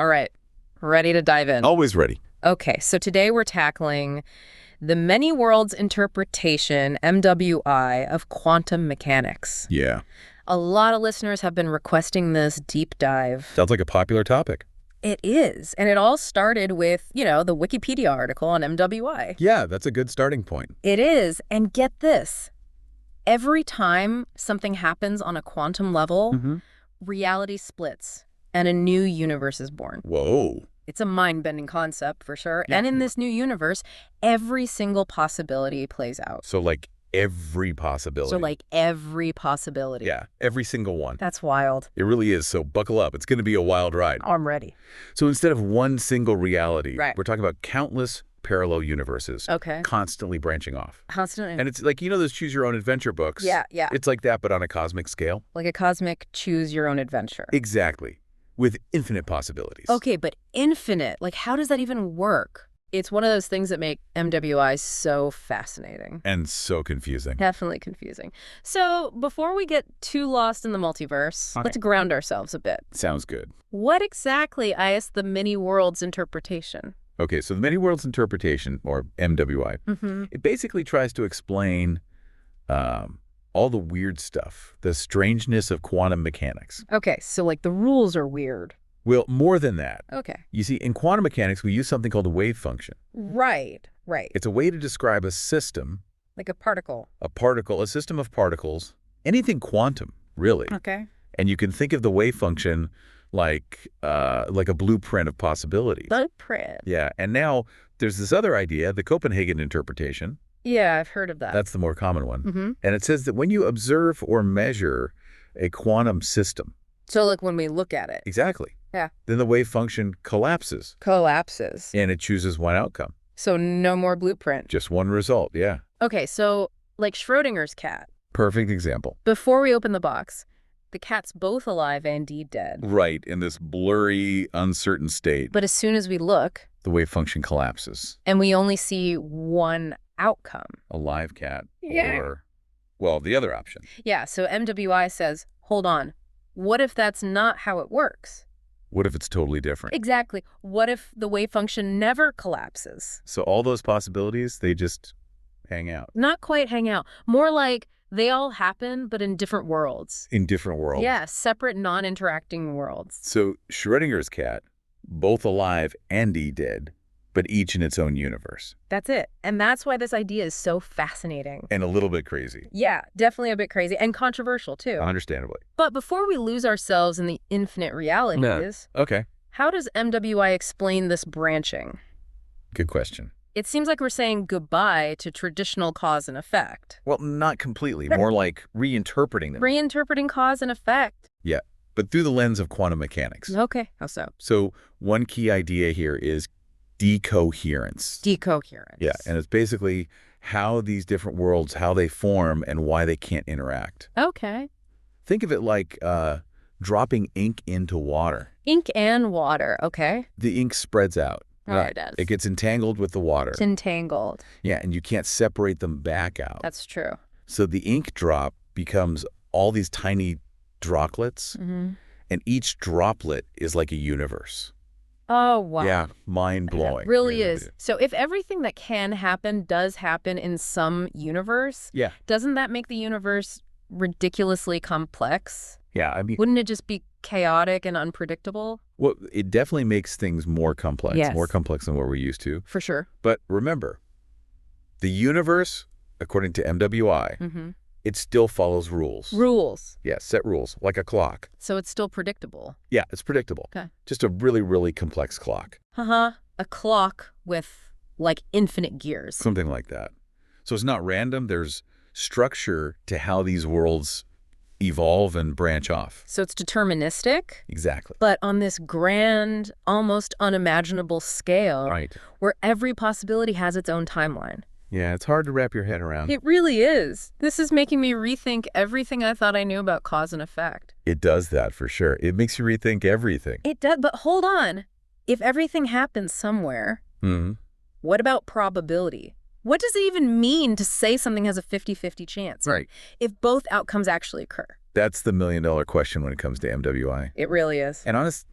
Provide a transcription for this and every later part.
All right. Ready to dive in? Always ready. Okay, so today we're tackling the many worlds interpretation, MWI, of quantum mechanics. Yeah. A lot of listeners have been requesting this deep dive. Sounds like a popular topic. It is. And it all started with, the Wikipedia article on MWI. Yeah, that's a good starting point. It is. And get this. Every time something happens on a quantum level, reality splits and a new universe is born. Whoa. It's a mind-bending concept for sure. Yeah. And in this new universe, every single possibility plays out. So like every possibility. Yeah, every single one. That's wild. It really is. So buckle up. It's going to be a wild ride. I'm ready. So instead of one single reality, Right. we're talking about countless parallel universes. Okay. Constantly branching off. Constantly. And it's like, those choose your own adventure books. Yeah. It's like that, but on a cosmic scale. Like a cosmic choose your own adventure. Exactly. With infinite possibilities. Okay, but infinite. Like, how does that even work? It's one of those things that make MWI so fascinating. And so confusing. Definitely confusing. So before we get too lost in the multiverse, let's ground ourselves a bit. Sounds good. What exactly is the many worlds interpretation? Okay, so the many worlds interpretation, or MWI, it basically tries to explain all the weird stuff, the strangeness of quantum mechanics. Okay, so like the rules are weird. Well, more than that. Okay. You see, in quantum mechanics, we use something called a wave function. Right. It's a way to describe a system. Like a particle. A system of particles, anything quantum, really. Okay. And you can think of the wave function like a blueprint of possibilities. Blueprint. Yeah, and now there's this other idea, the Copenhagen interpretation. Yeah, I've heard of that. That's the more common one. And it says that when you observe or measure a quantum system. So like when we look at it. Exactly. Yeah. Then the wave function collapses. And it chooses one outcome. So no more blueprint. Just one result, yeah. Okay, so like Schrodinger's cat. Perfect example. Before we open the box, the cat's both alive and dead. Right, in this blurry, uncertain state. But as soon as we look. The wave function collapses. And we only see one outcome. A live cat. Yeah. Or, well, the other option. Yeah, so MWI says, hold on. What if that's not how it works? What if it's totally different? Exactly. What if the wave function never collapses? So all those possibilities, they just hang out. Not quite hang out. More like they all happen, but in different worlds. In different worlds. Yeah, separate, non-interacting worlds. So Schrodinger's cat, both alive and dead, but each in its own universe. That's it. And that's why this idea is so fascinating. And a little bit crazy. Yeah, definitely a bit crazy and controversial, too. Understandably. But before we lose ourselves in the infinite realities, Okay. How does MWI explain this branching? Good question. It seems like we're saying goodbye to traditional cause and effect. Well, not completely. More like reinterpreting them. Reinterpreting cause and effect. Yeah, but through the lens of quantum mechanics. Okay, how so? So one key idea here is decoherence. Decoherence. Yeah, and it's basically how these different worlds, how they form and why they can't interact. Okay. Think of it like dropping ink into water. Ink and water, okay. The ink spreads out. Right. It does. It gets entangled with the water. It's entangled. Yeah, and you can't separate them back out. That's true. So the ink drop becomes all these tiny droplets, and each droplet is like a universe. Oh, wow. Yeah, mind-blowing. It really is. So if everything that can happen does happen in some universe, doesn't that make the universe ridiculously complex? Yeah, I mean... Wouldn't it just be chaotic and unpredictable? Well, it definitely makes things more complex. Yes. More complex than what we're used to. For sure. But remember, the universe, according to MWI, it still follows rules. Rules. Yeah, set rules, like a clock. So it's still predictable. Yeah, it's predictable. Okay. Just a really, really complex clock. A clock with, like, infinite gears. Something like that. So it's not random. There's structure to how these worlds evolve and branch off. So it's deterministic? Exactly. But on this grand, almost unimaginable scale, Right. Where every possibility has its own timeline. Yeah, it's hard to wrap your head around. It really is. This is making me rethink everything I thought I knew about cause and effect. It does that for sure. It makes you rethink everything. It does, but hold on. If everything happens somewhere, what about probability? What does it even mean to say something has a 50-50 chance? Right. If both outcomes actually occur? That's the million-dollar question when it comes to MWI. It really is. And honest,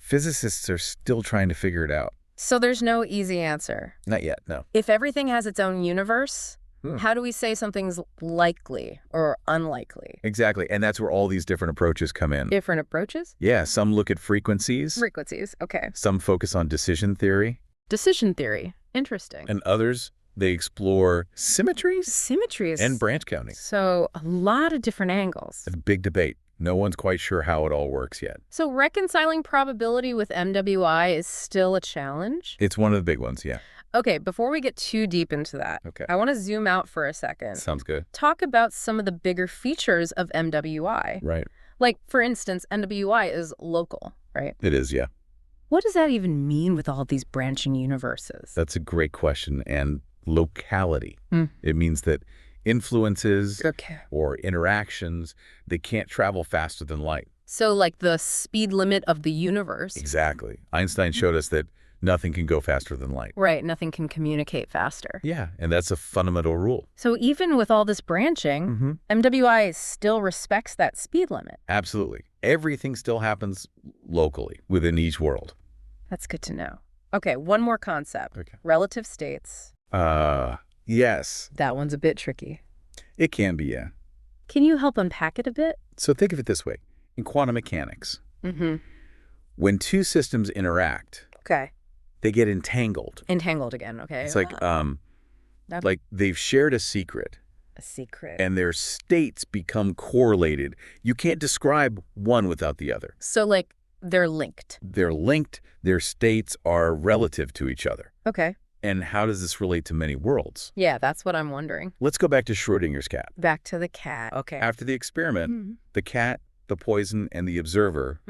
Physicists are still trying to figure it out. So there's no easy answer. Not yet, no. If everything has its own universe, how do we say something's likely or unlikely? Exactly, and that's where all these different approaches come in. Different approaches? Yeah, some look at frequencies. Frequencies, okay. Some focus on decision theory. Decision theory, interesting. And others, they explore symmetries. Symmetries. And branch counting. So a lot of different angles. It's a big debate. No one's quite sure how it all works yet. So reconciling probability with MWI is still a challenge? It's one of the big ones, yeah. Okay, before we get too deep into that, I want to zoom out for a second. Sounds good. Talk about some of the bigger features of MWI. Right. Like, for instance, MWI is local, right? It is, yeah. What does that even mean with all these branching universes? That's a great question. And locality. It means that influences or interactions, they can't travel faster than light. So like the speed limit of the universe. Exactly. Einstein showed us that nothing can go faster than light. Right, nothing can communicate faster. Yeah, and that's a fundamental rule. So even with all this branching, MWI still respects that speed limit. Absolutely. Everything still happens locally within each world. That's good to know. Okay, one more concept. Relative states. Yes. That one's a bit tricky. It can be, yeah. Can you help unpack it a bit? So think of it this way. In quantum mechanics, when two systems interact, they get entangled. Entangled again, okay. It's like they've shared a secret. A secret. And their states become correlated. You can't describe one without the other. So like they're linked. They're linked. Their states are relative to each other. Okay. And how does this relate to many worlds? Yeah, that's what I'm wondering. Let's go back to Schrödinger's cat. Back to the cat, okay. After the experiment, the cat, the poison, and the observer,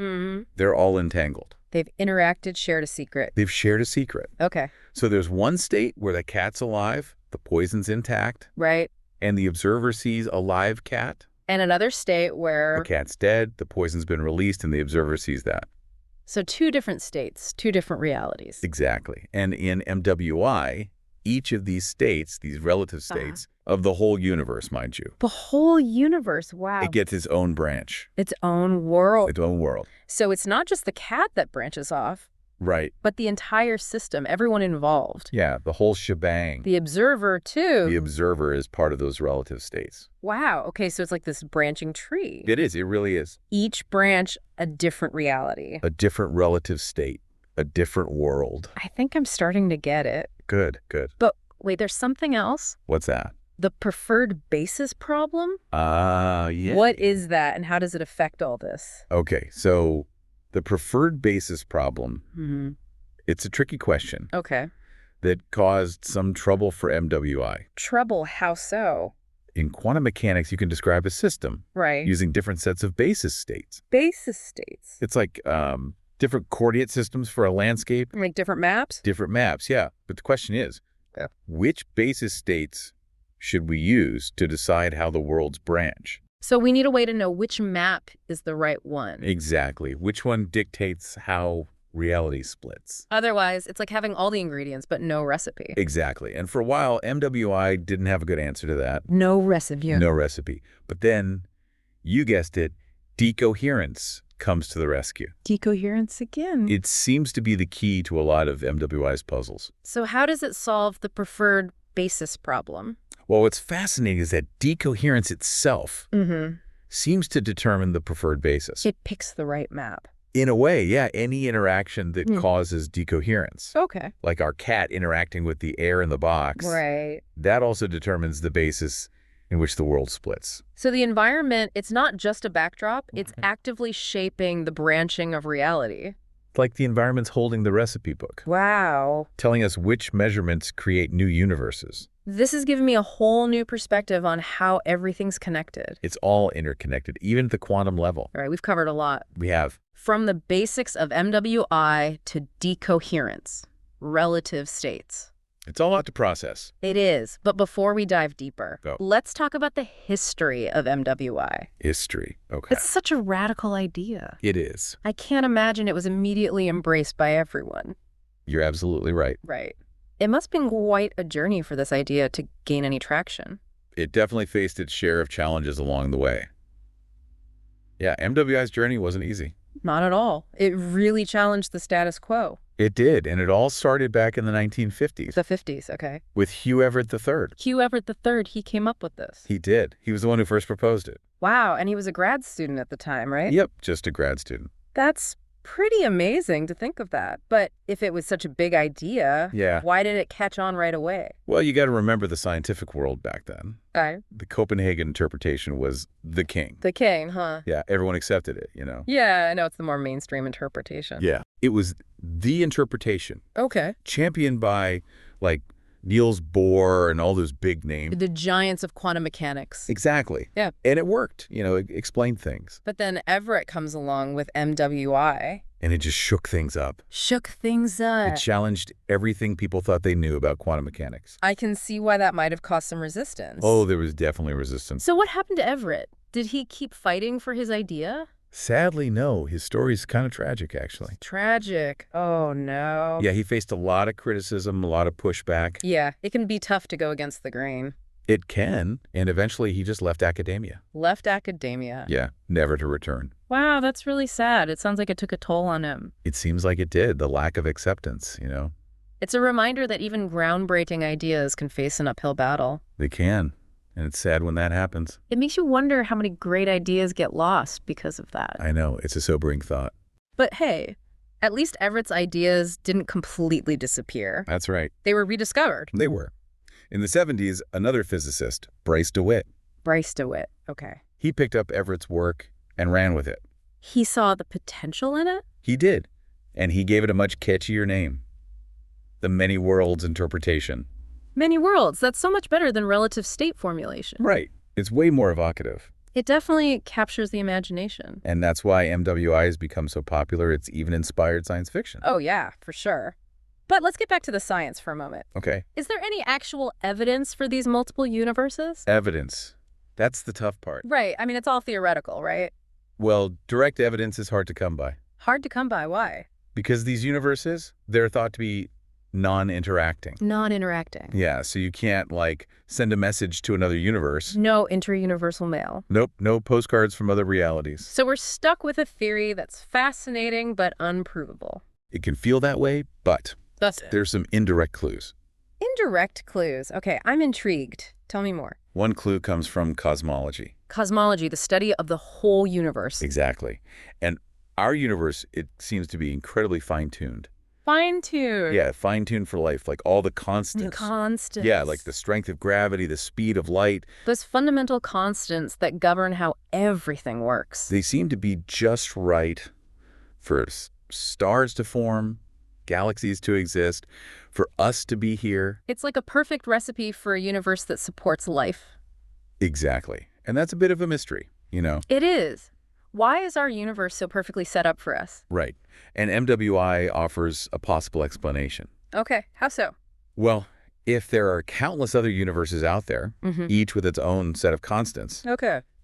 they're all entangled. They've interacted, shared a secret. They've shared a secret. Okay. So there's one state where the cat's alive, the poison's intact. Right. And the observer sees a live cat. And another state where the cat's dead, the poison's been released, and the observer sees that. So two different states, two different realities. Exactly. And in MWI, each of these states, these relative states, of the whole universe, mind you. The whole universe, wow. It gets its own branch. Its own world. Its own world. So it's not just the cat that branches off. Right. But the entire system, everyone involved. Yeah, the whole shebang. The observer, too. The observer is part of those relative states. Wow. Okay, so it's like this branching tree. It is. It really is. Each branch, a different reality. A different relative state. A different world. I think I'm starting to get it. Good, good. But wait, there's something else? What's that? The preferred basis problem? Yeah. What is that, and how does it affect all this? Okay, so the preferred basis problem, it's a tricky question. Okay. That caused some trouble for MWI. Trouble? How so? In quantum mechanics, you can describe a system. Right. Using different sets of basis states. Basis states? It's like different coordinate systems for a landscape. Like different maps? Different maps, yeah. But the question is, which basis states should we use to decide how the worlds branch? So we need a way to know which map is the right one. Exactly. Which one dictates how reality splits. Otherwise, it's like having all the ingredients but no recipe. Exactly. And for a while, MWI didn't have a good answer to that. No recipe. No recipe. But then, you guessed it, decoherence comes to the rescue. Decoherence again. It seems to be the key to a lot of MWI's puzzles. So how does it solve the preferred basis problem? Well, what's fascinating is that decoherence itself seems to determine the preferred basis. It picks the right map. In a way, yeah, any interaction that causes decoherence. Okay. Like our cat interacting with the air in the box. Right. That also determines the basis in which the world splits. So the environment, it's not just a backdrop, it's actively shaping the branching of reality. Like the environment's holding the recipe book. Wow. Telling us which measurements create new universes. This has given me a whole new perspective on how everything's connected. It's all interconnected, even at the quantum level. All right, we've covered a lot. We have. From the basics of MWI to decoherence, relative states. It's all out to process. It is. But before we dive deeper, Go. Let's talk about the history of MWI. History. Okay. It's such a radical idea. It is. I can't imagine it was immediately embraced by everyone. You're absolutely right. Right. It must have been quite a journey for this idea to gain any traction. It definitely faced its share of challenges along the way. Yeah, MWI's journey wasn't easy. Not at all. It really challenged the status quo. It did, and it all started back in the 1950s. The 50s, okay. With Hugh Everett III. Hugh Everett III, he came up with this. He did. He was the one who first proposed it. Wow, and he was a grad student at the time, right? Yep, just a grad student. That's pretty amazing to think of that. But if it was such a big idea, why did it catch on right away? Well, you got to remember the scientific world back then. Okay. The Copenhagen interpretation was the king. The king, huh? Yeah, everyone accepted it, you know. Yeah, I know it's the more mainstream interpretation. Yeah, it was the interpretation. Okay. Championed by, like, Niels Bohr and all those big names. The giants of quantum mechanics. Exactly. Yeah. And it worked, you know, it explained things. But then Everett comes along with MWI. And it just shook things up. Shook things up. It challenged everything people thought they knew about quantum mechanics. I can see why that might have caused some resistance. Oh, there was definitely resistance. So what happened to Everett? Did he keep fighting for his idea? Sadly, no. His story's kind of tragic, actually. Tragic. Oh, no. Yeah, he faced a lot of criticism, a lot of pushback. Yeah, it can be tough to go against the grain. It can, and eventually he just left academia. Left academia. Yeah, never to return. Wow, that's really sad. It sounds like it took a toll on him. It seems like it did, the lack of acceptance, you know? It's a reminder that even groundbreaking ideas can face an uphill battle. They can, and it's sad when that happens. It makes you wonder how many great ideas get lost because of that. I know, it's a sobering thought. But hey, at least Everett's ideas didn't completely disappear. That's right. They were rediscovered. They were. In the 70s, another physicist, Bryce DeWitt. Bryce DeWitt, okay. He picked up Everett's work and ran with it. He saw the potential in it? He did, and he gave it a much catchier name. The many worlds interpretation. Many worlds. That's so much better than relative state formulation. Right. It's way more evocative. It definitely captures the imagination. And that's why MWI has become so popular. It's even inspired science fiction. Oh, yeah, for sure. But let's get back to the science for a moment. Okay. Is there any actual evidence for these multiple universes? Evidence. That's the tough part. Right. I mean, it's all theoretical, right? Well, direct evidence is hard to come by. Hard to come by. Why? Because these universes, they're thought to be non-interacting. Non-interacting. Yeah, so you can't, like, send a message to another universe. No inter-universal mail. Nope, no postcards from other realities. So we're stuck with a theory that's fascinating but unprovable. It can feel that way, but there's some indirect clues. Indirect clues. Okay, I'm intrigued. Tell me more. One clue comes from cosmology. Cosmology, the study of the whole universe. Exactly. And our universe, it seems to be incredibly fine-tuned. Fine-tuned. Yeah, fine-tuned for life, like all the constants. Constants. Yeah, like the strength of gravity, the speed of light. Those fundamental constants that govern how everything works. They seem to be just right for stars to form, galaxies to exist, for us to be here. It's like a perfect recipe for a universe that supports life. Exactly. And that's a bit of a mystery, you know? It is. Why is our universe so perfectly set up for us? Right. And MWI offers a possible explanation. Okay, how so? Well, if there are countless other universes out there, each with its own set of constants,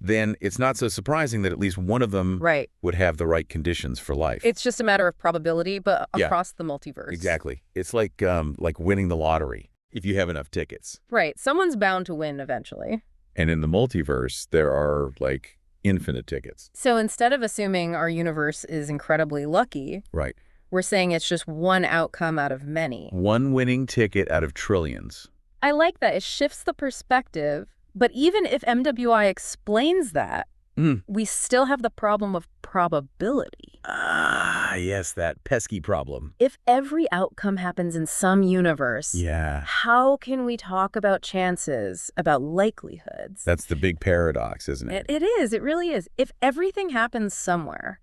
then it's not so surprising that at least one of them would have the right conditions for life. It's just a matter of probability, but across the multiverse. Exactly. It's like winning the lottery, if you have enough tickets. Right. Someone's bound to win eventually. And in the multiverse, there are, like, infinite tickets. So instead of assuming our universe is incredibly lucky, we're saying it's just one outcome out of many. One winning ticket out of trillions. I like that. It shifts the perspective. But even if MWI explains that, we still have the problem of probability. Ah, yes, that pesky problem. If every outcome happens in some universe, how can we talk about chances, about likelihoods? That's the big paradox, isn't it? It is. It really is. If everything happens somewhere,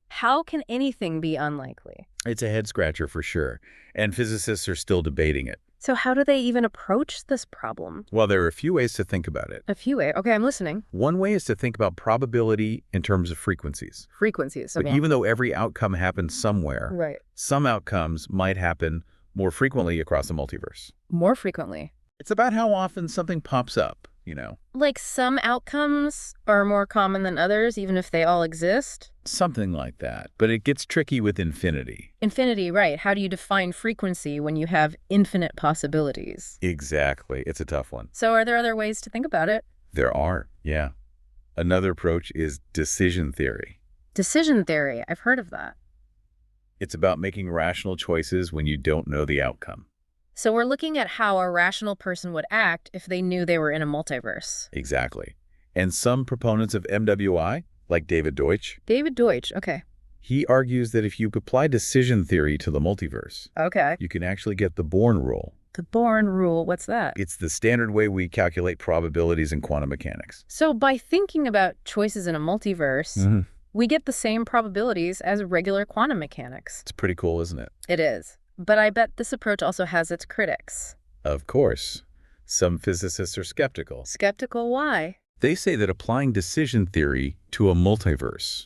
how can anything be unlikely? It's a head-scratcher for sure, and physicists are still debating it. So how do they even approach this problem? Well, there are a few ways to think about it. A few ways? Okay, I'm listening. One way is to think about probability in terms of frequencies. Frequencies, okay. But even though every outcome happens somewhere, some outcomes might happen more frequently across the multiverse. More frequently? It's about how often something pops up, you know. Like some outcomes are more common than others, even if they all exist? Something like that. But it gets tricky with infinity. Infinity, right. How do you define frequency when you have infinite possibilities? Exactly. It's a tough one. So are there other ways to think about it? There are, yeah. Another approach is decision theory. Decision theory. I've heard of that. It's about making rational choices when you don't know the outcome. So we're looking at how a rational person would act if they knew they were in a multiverse. Exactly. And some proponents of MWI, like David Deutsch. David Deutsch, okay. He argues that if you apply decision theory to the multiverse, you can actually get the Born rule. The Born rule, what's that? It's the standard way we calculate probabilities in quantum mechanics. So by thinking about choices in a multiverse, we get the same probabilities as regular quantum mechanics. It's pretty cool, isn't it? It is. But I bet this approach also has its critics. Of course. Some physicists are skeptical. Skeptical? Why? They say that applying decision theory to a multiverse,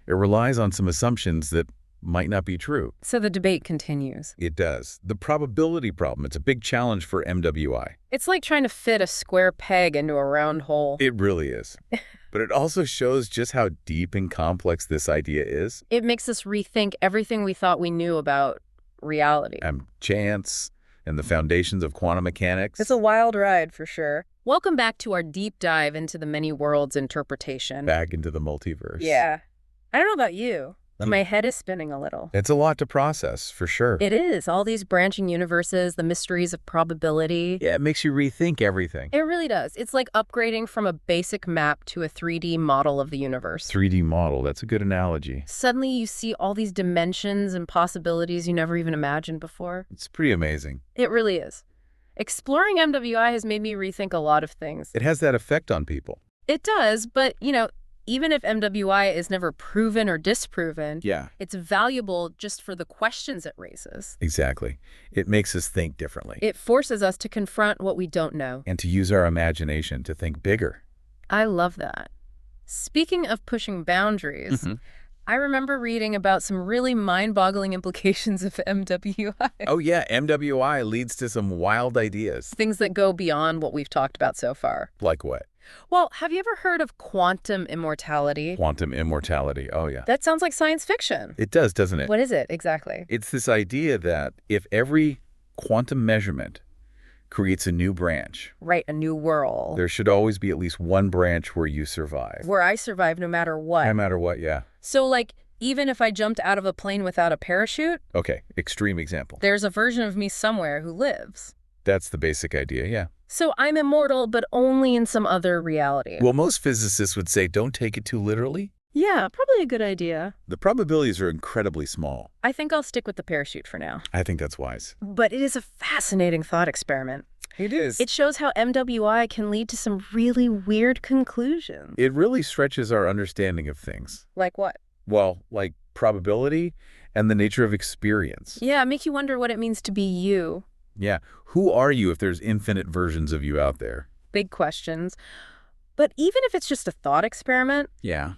it relies on some assumptions that might not be true. So the debate continues. It does. The probability problem, it's a big challenge for MWI. It's like trying to fit a square peg into a round hole. It really is. But it also shows just how deep and complex this idea is. It makes us rethink everything we thought we knew about reality. And chance and the foundations of quantum mechanics. It's a wild ride, for sure. Welcome back to our deep dive into the many worlds interpretation. Back into the multiverse. Yeah. I don't know about you. My head is spinning a little. It's a lot to process, for sure. It is. All these branching universes, the mysteries of probability. Yeah, it makes you rethink everything. It really does. It's like upgrading from a basic map to a 3D model of the universe. 3D model, that's a good analogy. Suddenly you see all these dimensions and possibilities you never even imagined before. It's pretty amazing. It really is. Exploring MWI has made me rethink a lot of things. It has that effect on people. It does, but, even if MWI is never proven or disproven, it's valuable just for the questions it raises. Exactly. It makes us think differently. It forces us to confront what we don't know. And to use our imagination to think bigger. I love that. Speaking of pushing boundaries, I remember reading about some really mind-boggling implications of MWI. Oh yeah, MWI leads to some wild ideas. Things that go beyond what we've talked about so far. Like what? Well, have you ever heard of quantum immortality? Quantum immortality, oh yeah. That sounds like science fiction. It does, doesn't it? What is it, exactly? It's this idea that if every quantum measurement creates a new branch. Right, a new world. There should always be at least one branch where you survive. Where I survive no matter what. No matter what, yeah. So, like, even if I jumped out of a plane without a parachute? Okay, extreme example. There's a version of me somewhere who lives. That's the basic idea, yeah. So I'm immortal, but only in some other reality. Well, most physicists would say don't take it too literally. Yeah, probably a good idea. The probabilities are incredibly small. I think I'll stick with the parachute for now. I think that's wise. But it is a fascinating thought experiment. It is. It shows how MWI can lead to some really weird conclusions. It really stretches our understanding of things. Like what? Well, like probability and the nature of experience. Yeah, make you wonder what it means to be you. Yeah. Who are you if there's infinite versions of you out there? Big questions. But even if it's just a thought experiment,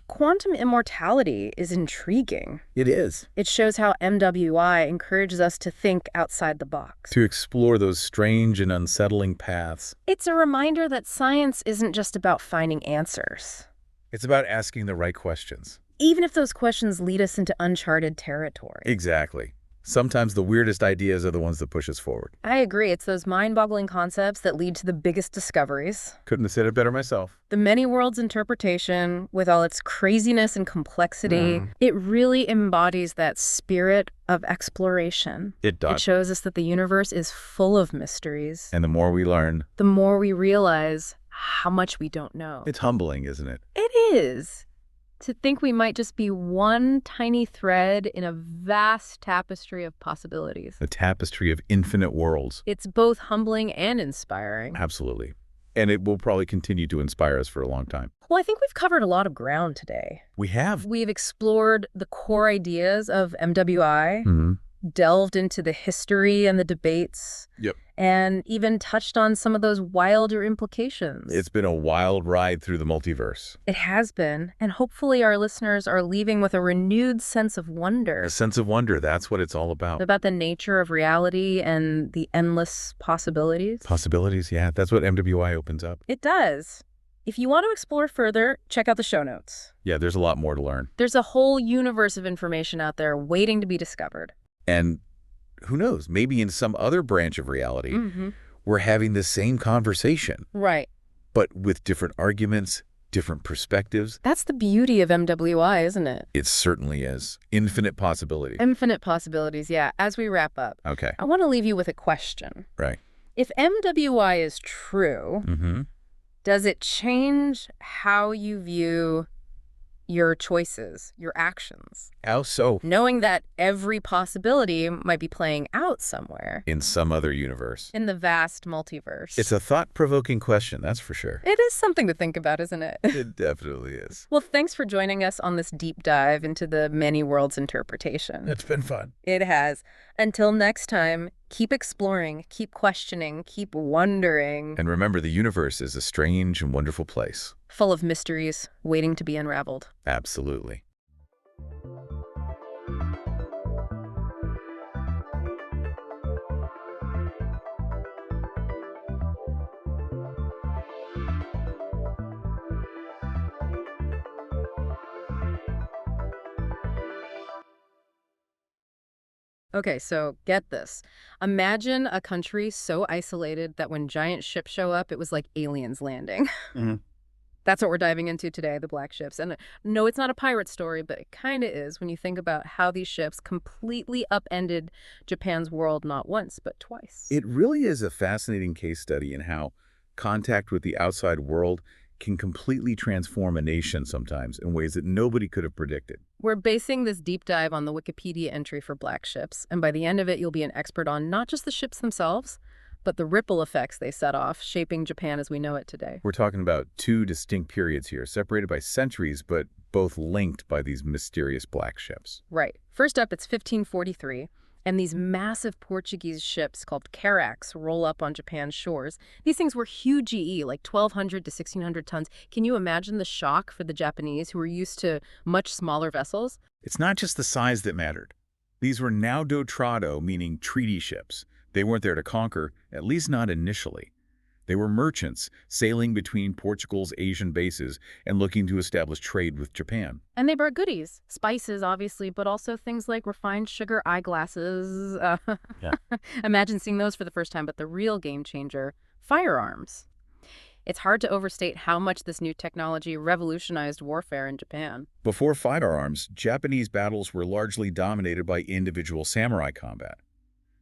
quantum immortality is intriguing. It is. It shows how MWI encourages us to think outside the box. To explore those strange and unsettling paths. It's a reminder that science isn't just about finding answers. It's about asking the right questions. Even if those questions lead us into uncharted territory. Exactly. Sometimes the weirdest ideas are the ones that push us forward. I agree. It's those mind-boggling concepts that lead to the biggest discoveries. Couldn't have said it better myself. The many worlds interpretation, with all its craziness and complexity, it really embodies that spirit of exploration. It does. It shows us that the universe is full of mysteries. And the more we learn, the more we realize how much we don't know. It's humbling, isn't it? It is. To think we might just be one tiny thread in a vast tapestry of possibilities. A tapestry of infinite worlds. It's both humbling and inspiring. Absolutely. And it will probably continue to inspire us for a long time. Well, I think we've covered a lot of ground today. We have. We've explored the core ideas of MWI, delved into the history and the debates, and even touched on some of those wilder implications. It's been a wild ride through the multiverse. It has been, and hopefully our listeners are leaving with a renewed sense of wonder. A sense of wonder, that's what it's all about. About the nature of reality and the endless possibilities. Possibilities, yeah, that's what MWI opens up. It does. If you want to explore further, check out the show notes. Yeah, there's a lot more to learn. There's a whole universe of information out there waiting to be discovered. And who knows, maybe in some other branch of reality, we're having the same conversation. Right. But with different arguments, different perspectives. That's the beauty of MWI, isn't it? It certainly is. Infinite possibilities. Infinite possibilities, yeah. As we wrap up, okay, I want to leave you with a question. Right. If MWI is true, does it change how you view your choices, your actions? How so? Knowing that every possibility might be playing out somewhere. In some other universe. In the vast multiverse. It's a thought-provoking question, that's for sure. It is something to think about, isn't it? It definitely is. Well, thanks for joining us on this deep dive into the many worlds interpretation. It's been fun. It has. Until next time, keep exploring, keep questioning, keep wondering. And remember, the universe is a strange and wonderful place. Full of mysteries, waiting to be unraveled. Absolutely. Okay, so get this. Imagine a country so isolated that when giant ships show up, it was like aliens landing. That's what we're diving into today, the Black Ships. And no, it's not a pirate story, but it kind of is when you think about how these ships completely upended Japan's world not once, but twice. It really is a fascinating case study in how contact with the outside world can completely transform a nation sometimes in ways that nobody could have predicted. We're basing this deep dive on the Wikipedia entry for Black Ships, and by the end of it, you'll be an expert on not just the ships themselves, but the ripple effects they set off, shaping Japan as we know it today. We're talking about two distinct periods here, separated by centuries, but both linked by these mysterious black ships. Right. First up, it's 1543. And these massive Portuguese ships called carracks roll up on Japan's shores. These things were huge GE, like 1,200 to 1,600 tons. Can you imagine the shock for the Japanese who were used to much smaller vessels? It's not just the size that mattered. These were naudo trado, meaning treaty ships. They weren't there to conquer, at least not initially. They were merchants sailing between Portugal's Asian bases and looking to establish trade with Japan. And they brought goodies, spices, obviously, but also things like refined sugar eyeglasses. Yeah. Imagine seeing those for the first time, but the real game changer, firearms. It's hard to overstate how much this new technology revolutionized warfare in Japan. Before firearms, Japanese battles were largely dominated by individual samurai combat.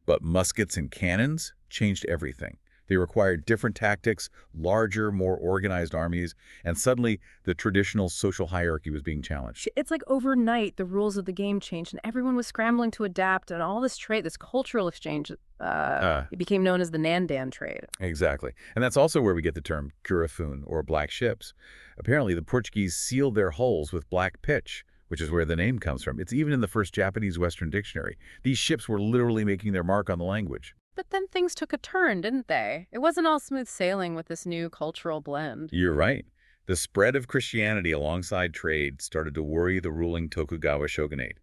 But muskets and cannons changed everything. They required different tactics, larger, more organized armies, and suddenly the traditional social hierarchy was being challenged. It's like overnight the rules of the game changed and everyone was scrambling to adapt, and all this trade, this cultural exchange, it became known as the Nandan trade. Exactly. And that's also where we get the term curafun, or black ships. Apparently, the Portuguese sealed their hulls with black pitch, which is where the name comes from. It's even in the first Japanese Western dictionary. These ships were literally making their mark on the language. But then things took a turn, didn't they? It wasn't all smooth sailing with this new cultural blend. You're right. The spread of Christianity alongside trade started to worry the ruling Tokugawa shogunate.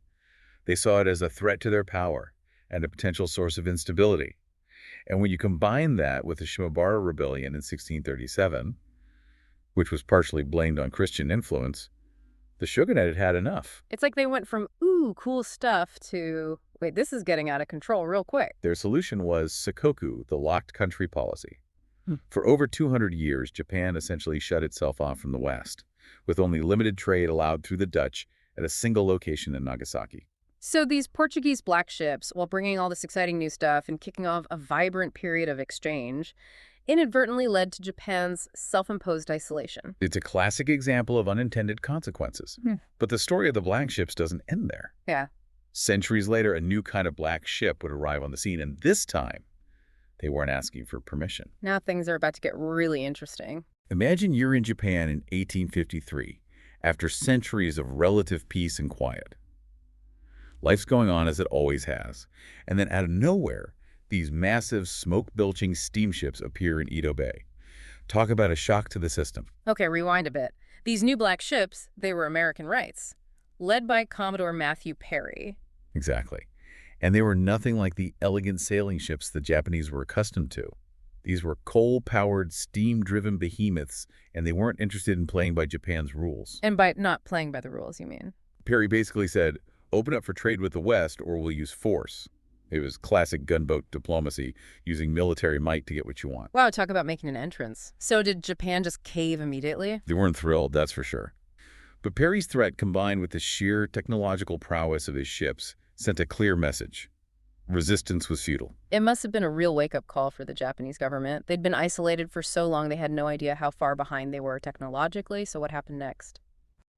They saw it as a threat to their power and a potential source of instability. And when you combine that with the Shimabara Rebellion in 1637, which was partially blamed on Christian influence, the shogunate had enough. It's like they went from, ooh, cool stuff, to, wait, this is getting out of control real quick. Their solution was Sakoku, the locked country policy. For over 200 years, Japan essentially shut itself off from the West, with only limited trade allowed through the Dutch at a single location in Nagasaki. So these Portuguese black ships, while bringing all this exciting new stuff and kicking off a vibrant period of exchange, inadvertently led to Japan's self-imposed isolation. It's a classic example of unintended consequences. But the story of the black ships doesn't end there. Yeah. Centuries later, a new kind of black ship would arrive on the scene, and this time, they weren't asking for permission. Now things are about to get really interesting. Imagine you're in Japan in 1853, after centuries of relative peace and quiet. Life's going on as it always has, and then out of nowhere, these massive, smoke-belching steamships appear in Edo Bay. Talk about a shock to the system. Okay, rewind a bit. These new black ships, they were American rights, led by Commodore Matthew Perry. Exactly. And they were nothing like the elegant sailing ships the Japanese were accustomed to. These were coal-powered, steam-driven behemoths, and they weren't interested in playing by Japan's rules. And by not playing by the rules, you mean? Perry basically said, open up for trade with the West or we'll use force. It was classic gunboat diplomacy, using military might to get what you want. Wow, talk about making an entrance. So did Japan just cave immediately? They weren't thrilled, that's for sure. But Perry's threat, combined with the sheer technological prowess of his ships, sent a clear message. Resistance was futile. It must have been a real wake-up call for the Japanese government. They'd been isolated for so long they had no idea how far behind they were technologically, so what happened next?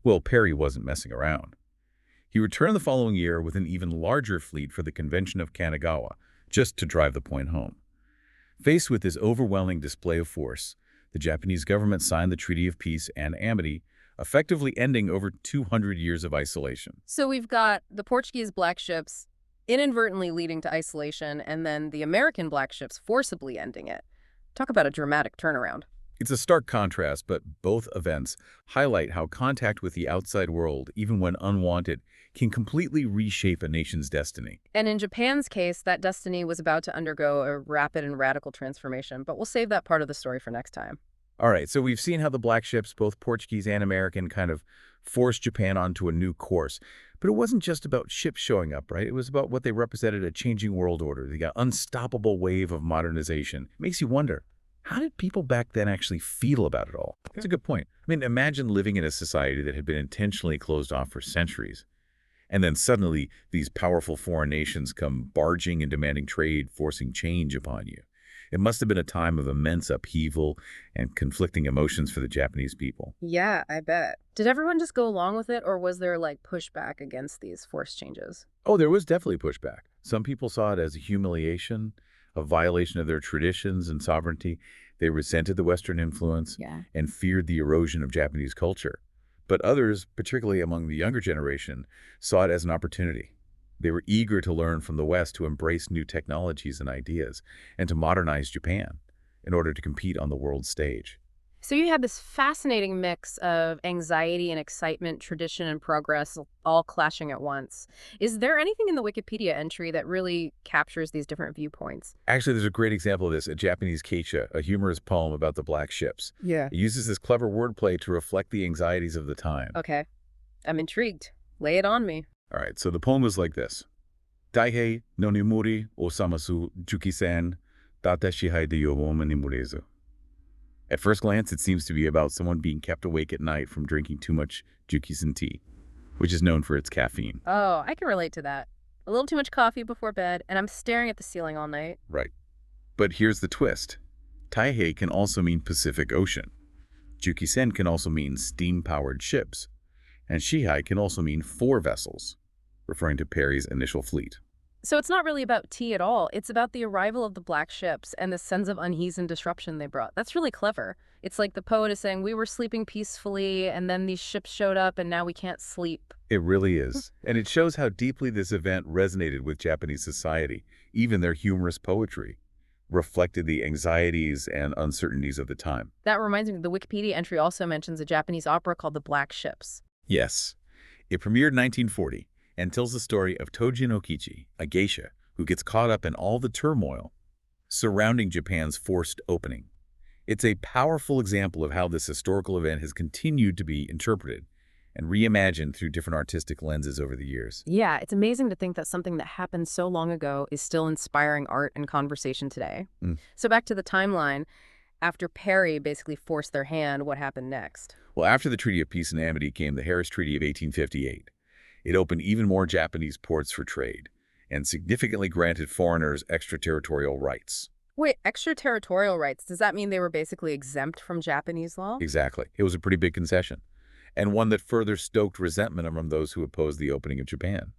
Well, Perry wasn't messing around. He returned the following year with an even larger fleet for the Convention of Kanagawa, just to drive the point home. Faced with this overwhelming display of force, the Japanese government signed the Treaty of Peace and Amity, effectively ending over 200 years of isolation. So we've got the Portuguese black ships inadvertently leading to isolation, and then the American black ships forcibly ending it. Talk about a dramatic turnaround. It's a stark contrast, but both events highlight how contact with the outside world, even when unwanted, can completely reshape a nation's destiny. And in Japan's case, that destiny was about to undergo a rapid and radical transformation, but we'll save that part of the story for next time. All right, so we've seen how the black ships, both Portuguese and American, kind of forced Japan onto a new course. But it wasn't just about ships showing up, right? It was about what they represented, a changing world order, the unstoppable wave of modernization. It makes you wonder, how did people back then actually feel about it all? That's a good point. I mean, imagine living in a society that had been intentionally closed off for centuries. And then suddenly, these powerful foreign nations come barging and demanding trade, forcing change upon you. It must have been a time of immense upheaval and conflicting emotions for the Japanese people. Yeah, I bet. Did everyone just go along with it, or was there, like, pushback against these forced changes? Oh, there was definitely pushback. Some people saw it as a humiliation, a violation of their traditions and sovereignty. They resented the Western influence and feared the erosion of Japanese culture. But others, particularly among the younger generation, saw it as an opportunity. They were eager to learn from the West, to embrace new technologies and ideas, and to modernize Japan in order to compete on the world stage. So you had this fascinating mix of anxiety and excitement, tradition and progress, all clashing at once. Is there anything in the Wikipedia entry that really captures these different viewpoints? Actually, there's a great example of this, a Japanese keisha, a humorous poem about the black ships. It uses this clever wordplay to reflect the anxieties of the time. Okay, I'm intrigued. Lay it on me. All right, so the poem is like this. Taihei no nimuri o samasu juki-sen data shihai de yoboma ni murezu. At first glance, it seems to be about someone being kept awake at night from drinking too much jukisen tea, which is known for its caffeine. Oh, I can relate to that. A little too much coffee before bed, and I'm staring at the ceiling all night. Right. But here's the twist. Taihei can also mean Pacific Ocean. Jukisen can also mean steam-powered ships. And Shihai can also mean 4 vessels, referring to Perry's initial fleet. So it's not really about tea at all. It's about the arrival of the black ships and the sense of unease and disruption they brought. That's really clever. It's like the poet is saying, we were sleeping peacefully, and then these ships showed up, and now we can't sleep. It really is. And it shows how deeply this event resonated with Japanese society. Even their humorous poetry reflected the anxieties and uncertainties of the time. That reminds me, the Wikipedia entry also mentions a Japanese opera called The Black Ships. Yes. It premiered in 1940 and tells the story of Toji no Kichi, a geisha who gets caught up in all the turmoil surrounding Japan's forced opening. It's a powerful example of how this historical event has continued to be interpreted and reimagined through different artistic lenses over the years. Yeah, it's amazing to think that something that happened so long ago is still inspiring art and conversation today. So back to the timeline. After Perry basically forced their hand, what happened next? Well, after the Treaty of Peace and Amity came the Harris Treaty of 1858. It opened even more Japanese ports for trade and significantly granted foreigners extraterritorial rights. Wait, extraterritorial rights? Does that mean they were basically exempt from Japanese law? Exactly. It was a pretty big concession, and one that further stoked resentment among those who opposed the opening of Japan.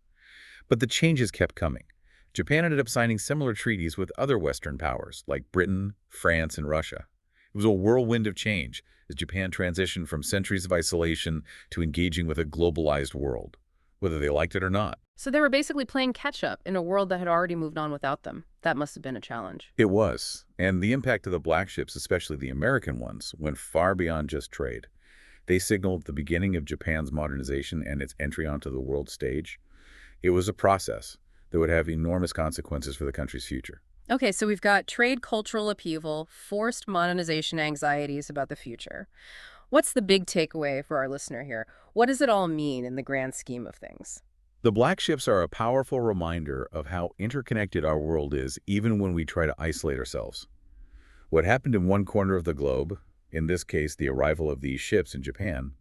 But the changes kept coming. Japan ended up signing similar treaties with other Western powers like Britain, France, and Russia. It was a whirlwind of change as Japan transitioned from centuries of isolation to engaging with a globalized world, whether they liked it or not. So they were basically playing catch-up in a world that had already moved on without them. That must have been a challenge. It was, and the impact of the black ships, especially the American ones, went far beyond just trade. They signaled the beginning of Japan's modernization and its entry onto the world stage. It was a process that would have enormous consequences for the country's future. Okay, so we've got trade cultural upheaval, forced modernization anxieties about the future. What's the big takeaway for our listener here? What does it all mean in the grand scheme of things? The black ships are a powerful reminder of how interconnected our world is, even when we try to isolate ourselves. What happened in one corner of the globe, in this case the arrival of these ships in Japan,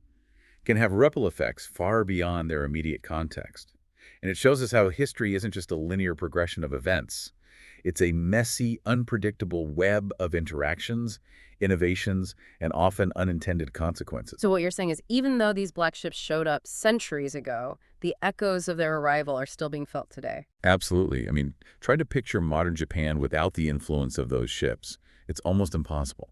can have ripple effects far beyond their immediate context. And it shows us how history isn't just a linear progression of events. It's a messy, unpredictable web of interactions, innovations, and often unintended consequences. So what you're saying is even though these black ships showed up centuries ago, the echoes of their arrival are still being felt today. Absolutely. I mean, try to picture modern Japan without the influence of those ships. It's almost impossible.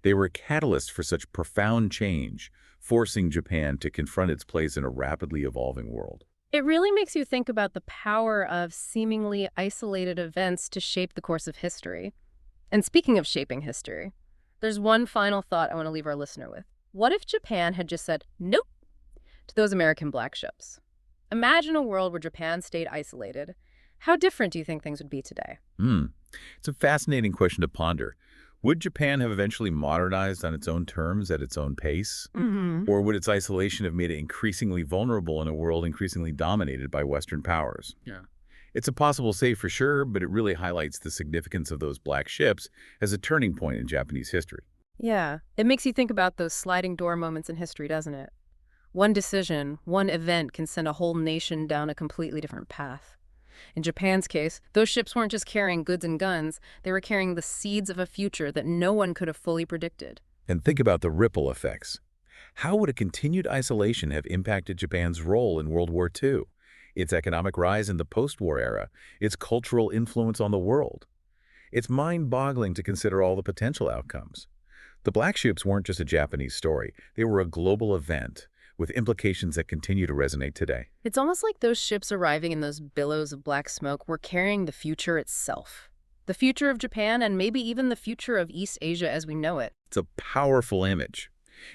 They were a catalyst for such profound change, forcing Japan to confront its place in a rapidly evolving world. It really makes you think about the power of seemingly isolated events to shape the course of history. And speaking of shaping history, there's one final thought I want to leave our listener with. What if Japan had just said, nope, to those American black ships? Imagine a world where Japan stayed isolated. How different do you think things would be today? It's a fascinating question to ponder. Would Japan have eventually modernized on its own terms at its own pace? Or would its isolation have made it increasingly vulnerable in a world increasingly dominated by Western powers? Yeah. It's impossible to say for sure, but it really highlights the significance of those black ships as a turning point in Japanese history. Yeah, it makes you think about those sliding door moments in history, doesn't it? One decision, one event can send a whole nation down a completely different path. In Japan's case, those ships weren't just carrying goods and guns, they were carrying the seeds of a future that no one could have fully predicted. And think about the ripple effects. How would a continued isolation have impacted Japan's role in World War II, its economic rise in the post-war era, its cultural influence on the world? It's mind-boggling to consider all the potential outcomes. The black ships weren't just a Japanese story. They were a global event with implications that continue to resonate today. It's almost like those ships arriving in those billows of black smoke were carrying the future itself. The future of Japan and maybe even the future of East Asia as we know it. It's a powerful image.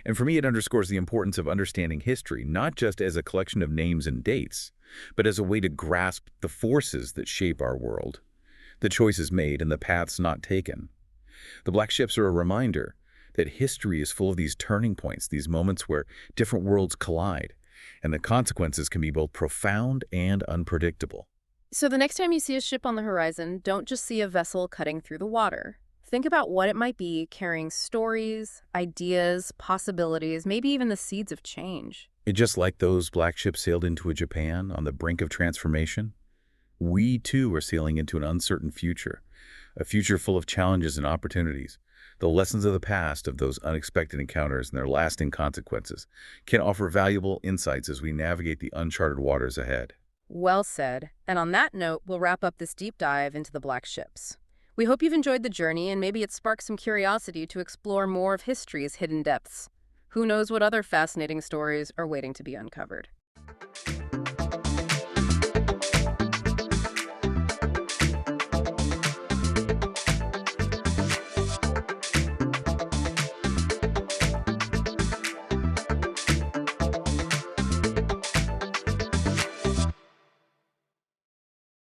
And for me, it underscores the importance of understanding history, not just as a collection of names and dates, but as a way to grasp the forces that shape our world, the choices made and the paths not taken. The black ships are a reminder that history is full of these turning points, these moments where different worlds collide, and the consequences can be both profound and unpredictable. So the next time you see a ship on the horizon, don't just see a vessel cutting through the water. Think about what it might be carrying stories, ideas, possibilities, maybe even the seeds of change. It's just like those black ships sailed into a Japan on the brink of transformation, we too are sailing into an uncertain future, a future full of challenges and opportunities. The lessons of the past of those unexpected encounters and their lasting consequences can offer valuable insights as we navigate the uncharted waters ahead. Well said. And on that note, we'll wrap up this deep dive into the black ships. We hope you've enjoyed the journey and maybe it sparked some curiosity to explore more of history's hidden depths. Who knows what other fascinating stories are waiting to be uncovered.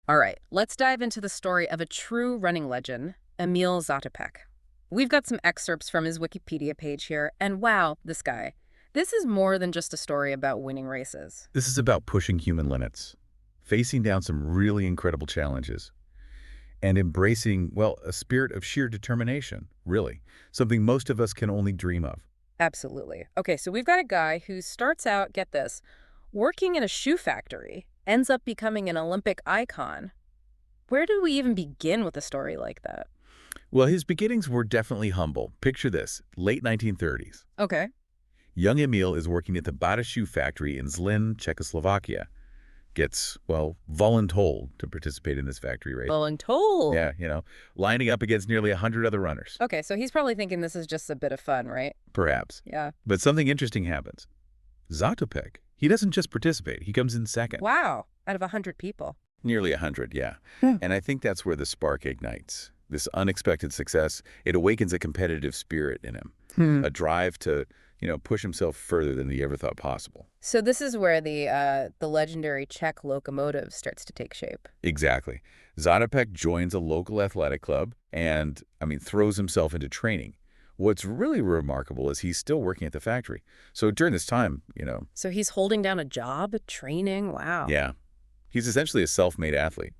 All right, let's dive into the story of a true running legend, Emil Zátopek. We've got some excerpts from his Wikipedia page here, and wow, this guy. This is more than just a story about winning races. This is about pushing human limits, facing down some really incredible challenges, and embracing, well, a spirit of sheer determination, really, something most of us can only dream of. Absolutely. Okay, so we've got a guy who starts out, get this, working in a shoe factory, ends up becoming an Olympic icon. Where do we even begin with a story like that? Well, his beginnings were definitely humble. Picture this, late 1930s. Okay. Young Emil is working at the Bata shoe factory in Zlin, Czechoslovakia. Gets, well, voluntold to participate in this factory race. Voluntold? Yeah, lining up against nearly 100 other runners. Okay, so he's probably thinking this is just a bit of fun, right? Perhaps. Yeah. But something interesting happens. Zátopek, he doesn't just participate, he comes in second. Wow, out of 100 people. Nearly 100, yeah. And I think that's where the spark ignites. This unexpected success, it awakens a competitive spirit in him, a drive to, push himself further than he ever thought possible. So this is where the legendary Czech Locomotive starts to take shape. Exactly. Zátopek joins a local athletic club and, throws himself into training. What's really remarkable is he's still working at the factory. So during this time, So he's holding down a job, training, wow. Yeah. He's essentially a self-made athlete,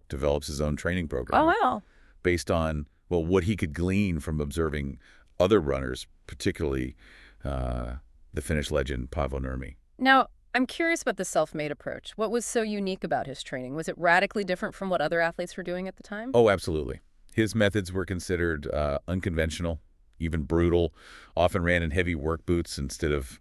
develops his own training Oh, program wow. based on, well, what he could glean from observing other runners, particularly the Finnish legend Paavo Nurmi. Now, I'm curious about the self-made approach. What was so unique about his training? Was it radically different from what other athletes were doing at the time? Oh, absolutely. His methods were considered unconventional, even brutal, often ran in heavy work boots instead of,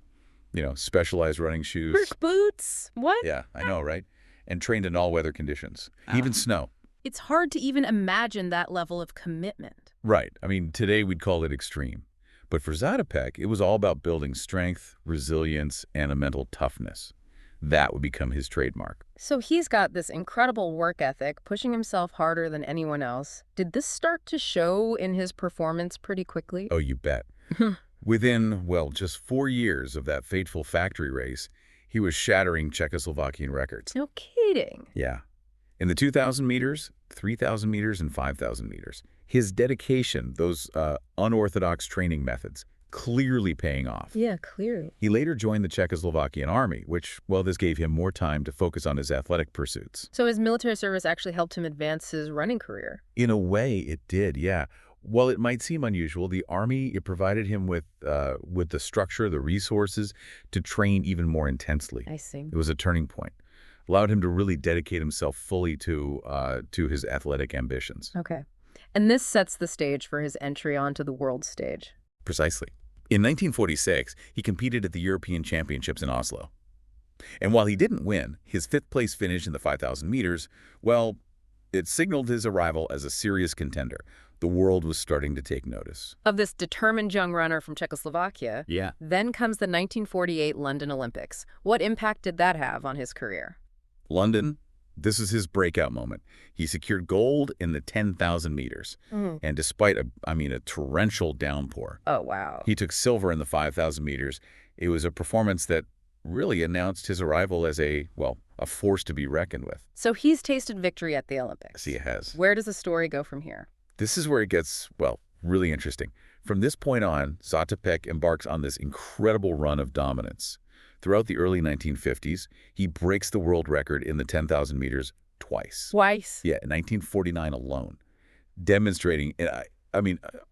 specialized running shoes. Work boots? What? Yeah, I know, right? And trained in all weather conditions, even snow. It's hard to even imagine that level of commitment. Right. I mean, today we'd call it extreme. But for Zátopek, it was all about building strength, resilience, and a mental toughness. That would become his trademark. So he's got this incredible work ethic, pushing himself harder than anyone else. Did this start to show in his performance pretty quickly? Oh, you bet. Within, well, just 4 years of that fateful factory race, he was shattering Czechoslovakian records. No kidding. Yeah. In the 2,000 meters, 3,000 meters, and 5,000 meters, his dedication, those unorthodox training methods, clearly paying off. Yeah, clearly. He later joined the Czechoslovakian army, which, well, this gave him more time to focus on his athletic pursuits. So his military service actually helped him advance his running career. In a way, it did, yeah. While it might seem unusual, the army, it provided him with the structure, the resources to train even more intensely. I see. It was a turning point. Allowed him to really dedicate himself fully to his athletic ambitions. Okay. And this sets the stage for his entry onto the world stage. Precisely. In 1946, he competed at the European Championships in Oslo. And while he didn't win, his fifth-place finish in the 5,000 meters, well, it signaled his arrival as a serious contender. The world was starting to take notice. Of this determined young runner from Czechoslovakia, Yeah. then comes the 1948 London Olympics. What impact did that have on his career? London, this is his breakout moment. He secured gold in the 10,000 meters. And despite a torrential downpour, Oh, wow. he took silver in the 5,000 meters. It was a performance that really announced his arrival as a force to be reckoned with. So he's tasted victory at the Olympics. Yes, he has. Where does the story go from here? This is where it gets, well, really interesting. From this point on, Zátopek embarks on this incredible run of dominance. Throughout the early 1950s, he breaks the world record in the 10,000 meters twice. Twice? Yeah, in 1949 alone, demonstrating,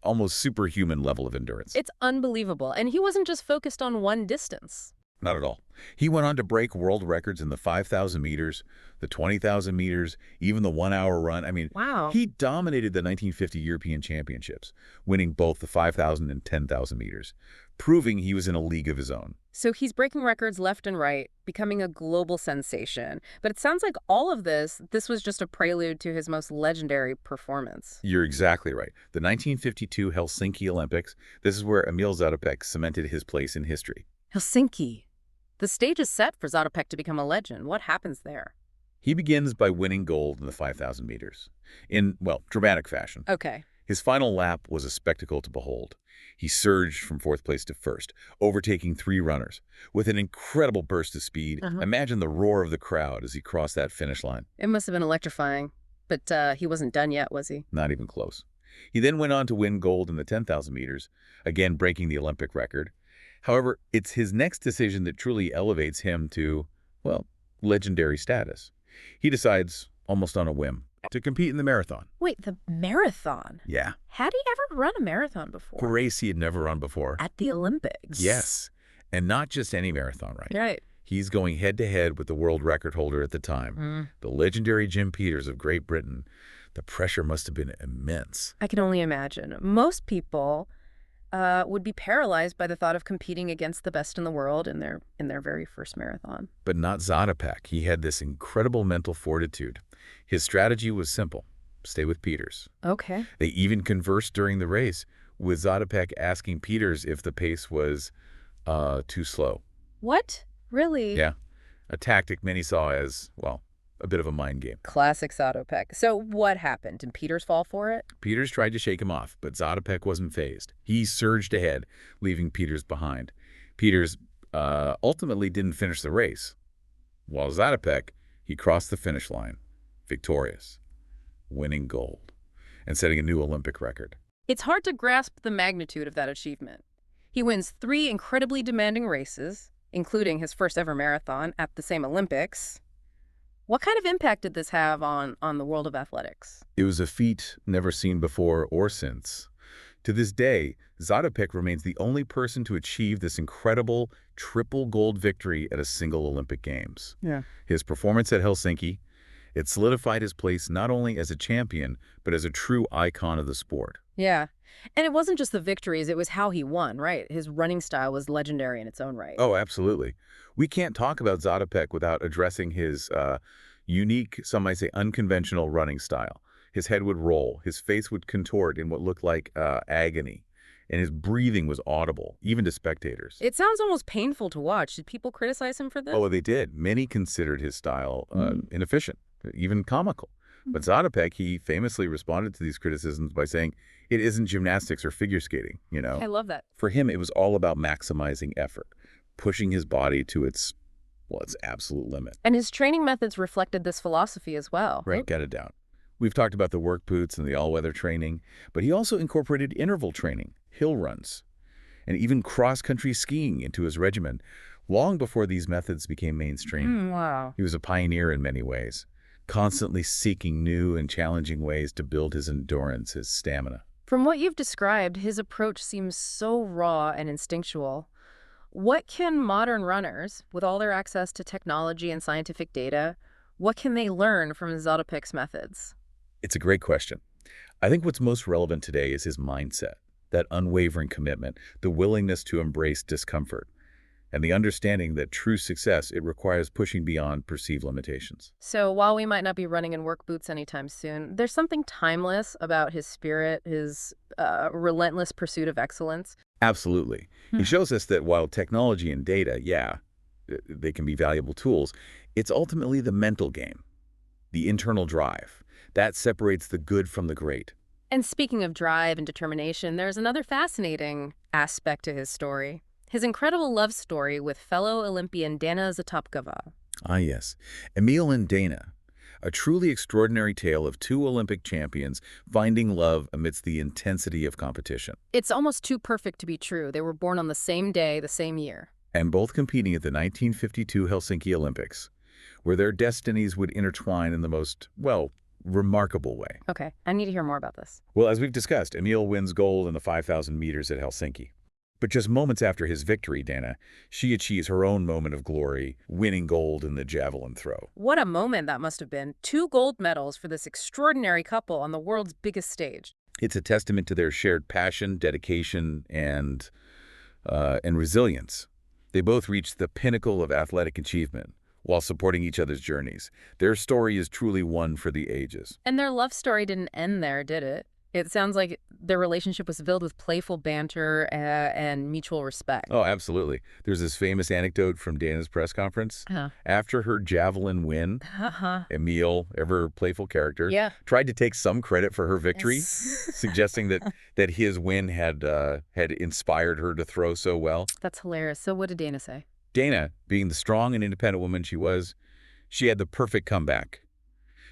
almost superhuman level of endurance. It's unbelievable. And he wasn't just focused on one distance. Not at all. He went on to break world records in the 5,000 meters, the 20,000 meters, even the 1-hour run. Wow. He dominated the 1950 European Championships, winning both the 5,000 and 10,000 meters, proving he was in a league of his own. So he's breaking records left and right, becoming a global sensation. But it sounds like all of this was just a prelude to his most legendary performance. You're exactly right. The 1952 Helsinki Olympics, this is where Emil Zátopek cemented his place in history. Helsinki. The stage is set for Zátopek to become a legend. What happens there? He begins by winning gold in the 5,000 meters in, well, dramatic fashion. Okay. His final lap was a spectacle to behold. He surged from 4th place to 1st, overtaking 3 runners. With an incredible burst of speed, imagine the roar of the crowd as he crossed that finish line. It must have been electrifying. But he wasn't done yet, was he? Not even close. He then went on to win gold in the 10,000 meters, again breaking the Olympic record. However, it's his next decision that truly elevates him to, well, legendary status. He decides, almost on a whim, to compete in the marathon. Wait, the marathon? Yeah. Had he ever run a marathon before? A race he had never run before. At the Olympics? Yes. And not just any marathon, right? Right. He's going head-to-head with the world record holder at the time, the legendary Jim Peters of Great Britain. The pressure must have been immense. I can only imagine. Most people would be paralyzed by the thought of competing against the best in the world in their very first marathon. But not Zátopek. He had this incredible mental fortitude. His strategy was simple. Stay with Peters. Okay. They even conversed during the race, with Zátopek asking Peters if the pace was too slow. What? Really? Yeah. A tactic many saw as, well, a bit of a mind game. Classic Zátopek. So what happened? Did Peters fall for it? Peters tried to shake him off, but Zátopek wasn't fazed. He surged ahead, leaving Peters behind. Peters ultimately didn't finish the race, while Zátopek, he crossed the finish line, victorious, winning gold, and setting a new Olympic record. It's hard to grasp the magnitude of that achievement. He wins 3 incredibly demanding races, including his first ever marathon at the same Olympics. What kind of impact did this have on the world of athletics? It was a feat never seen before or since. To this day, Zátopek remains the only person to achieve this incredible triple gold victory at a single Olympic Games. Yeah. His performance at Helsinki, it solidified his place not only as a champion, but as a true icon of the sport. Yeah. And it wasn't just the victories, it was how he won, right? His running style was legendary in its own right. Oh, absolutely. We can't talk about Zátopek without addressing his unique, some might say unconventional running style. His head would roll, his face would contort in what looked like agony, and his breathing was audible, even to spectators. It sounds almost painful to watch. Did people criticize him for this? Oh, they did. Many considered his style inefficient, even comical. But Zátopek, he famously responded to these criticisms by saying, it isn't gymnastics or figure skating, you know. I love that. For him, it was all about maximizing effort, pushing his body to its absolute limit. And his training methods reflected this philosophy as well. Right, get it down. We've talked about the work boots and the all-weather training, but he also incorporated interval training, hill runs, and even cross-country skiing into his regimen long before these methods became mainstream. Wow. He was a pioneer in many ways, constantly seeking new and challenging ways to build his endurance, his stamina. From what you've described, his approach seems so raw and instinctual. What can modern runners, with all their access to technology and scientific data, what can they learn from Zátopek's methods? It's a great question. I think what's most relevant today is his mindset, that unwavering commitment, the willingness to embrace discomfort, and the understanding that true success, it requires pushing beyond perceived limitations. So while we might not be running in work boots anytime soon, there's something timeless about his spirit, his relentless pursuit of excellence. Absolutely. He shows us that while technology and data, they can be valuable tools, it's ultimately the mental game, the internal drive, that separates the good from the great. And speaking of drive and determination, there's another fascinating aspect to his story. His incredible love story with fellow Olympian Dana Zatopkova. Ah, yes. Emil and Dana, a truly extraordinary tale of two Olympic champions finding love amidst the intensity of competition. It's almost too perfect to be true. They were born on the same day, the same year. And both competing at the 1952 Helsinki Olympics, where their destinies would intertwine in the most, well, remarkable way. Okay, I need to hear more about this. Well, as we've discussed, Emil wins gold in the 5,000 meters at Helsinki. But just moments after his victory, Dana, she achieves her own moment of glory, winning gold in the javelin throw. What a moment that must have been. 2 gold medals for this extraordinary couple on the world's biggest stage. It's a testament to their shared passion, dedication, and resilience. They both reached the pinnacle of athletic achievement while supporting each other's journeys. Their story is truly one for the ages. And their love story didn't end there, did it? It sounds like their relationship was filled with playful banter and mutual respect. Oh, absolutely. There's this famous anecdote from Dana's press conference. After her javelin win, Emil, ever playful character, tried to take some credit for her victory, suggesting that his win had inspired her to throw so well. That's hilarious. So what did Dana say? Dana, being the strong and independent woman she was, she had the perfect comeback.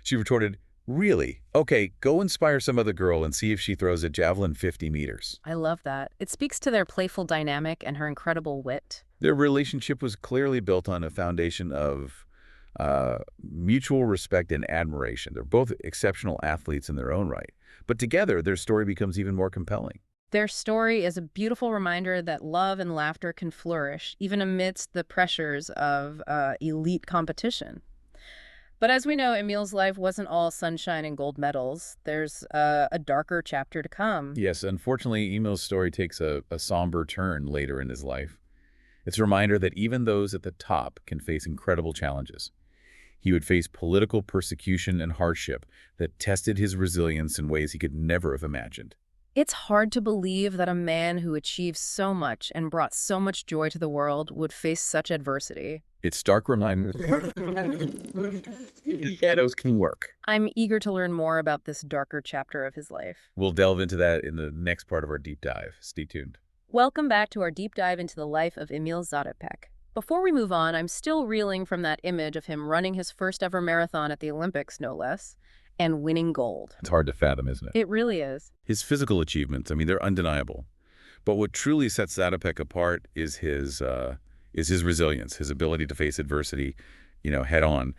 She retorted, "Really? Okay, go inspire some other girl and see if she throws a javelin 50 meters. I love that. It speaks to their playful dynamic and her incredible wit. Their relationship was clearly built on a foundation of mutual respect and admiration. They're both exceptional athletes in their own right. But together, their story becomes even more compelling. Their story is a beautiful reminder that love and laughter can flourish, even amidst the pressures of elite competition. But as we know, Emil's life wasn't all sunshine and gold medals. There's a darker chapter to come. Yes, unfortunately, Emil's story takes a somber turn later in his life. It's a reminder that even those at the top can face incredible challenges. He would face political persecution and hardship that tested his resilience in ways he could never have imagined. It's hard to believe that a man who achieved so much and brought so much joy to the world would face such adversity. It's stark reminder shadows can work. I'm eager to learn more about this darker chapter of his life. We'll delve into that in the next part of our deep dive. Stay tuned. Welcome back to our deep dive into the life of Emil Zátopek. Before we move on, I'm still reeling from that image of him running his first ever marathon at the Olympics, no less, and winning gold. It's hard to fathom, isn't it? It really is. His physical achievements, I mean, they're undeniable. But what truly sets Zátopek apart is his resilience, his ability to face adversity, head on.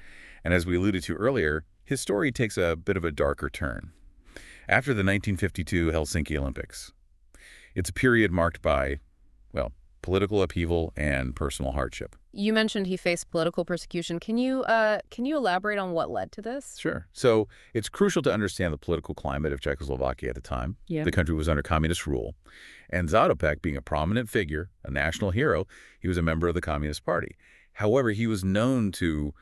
And as we alluded to earlier, his story takes a bit of a darker turn. After the 1952 Helsinki Olympics, it's a period marked by, well, political upheaval and personal hardship. You mentioned he faced political persecution. Can you elaborate on what led to this? Sure. So it's crucial to understand the political climate of Czechoslovakia at the time. Yeah. The country was under communist rule. And Zátopek, being a prominent figure, a national hero, he was a member of the Communist Party. However, he was known to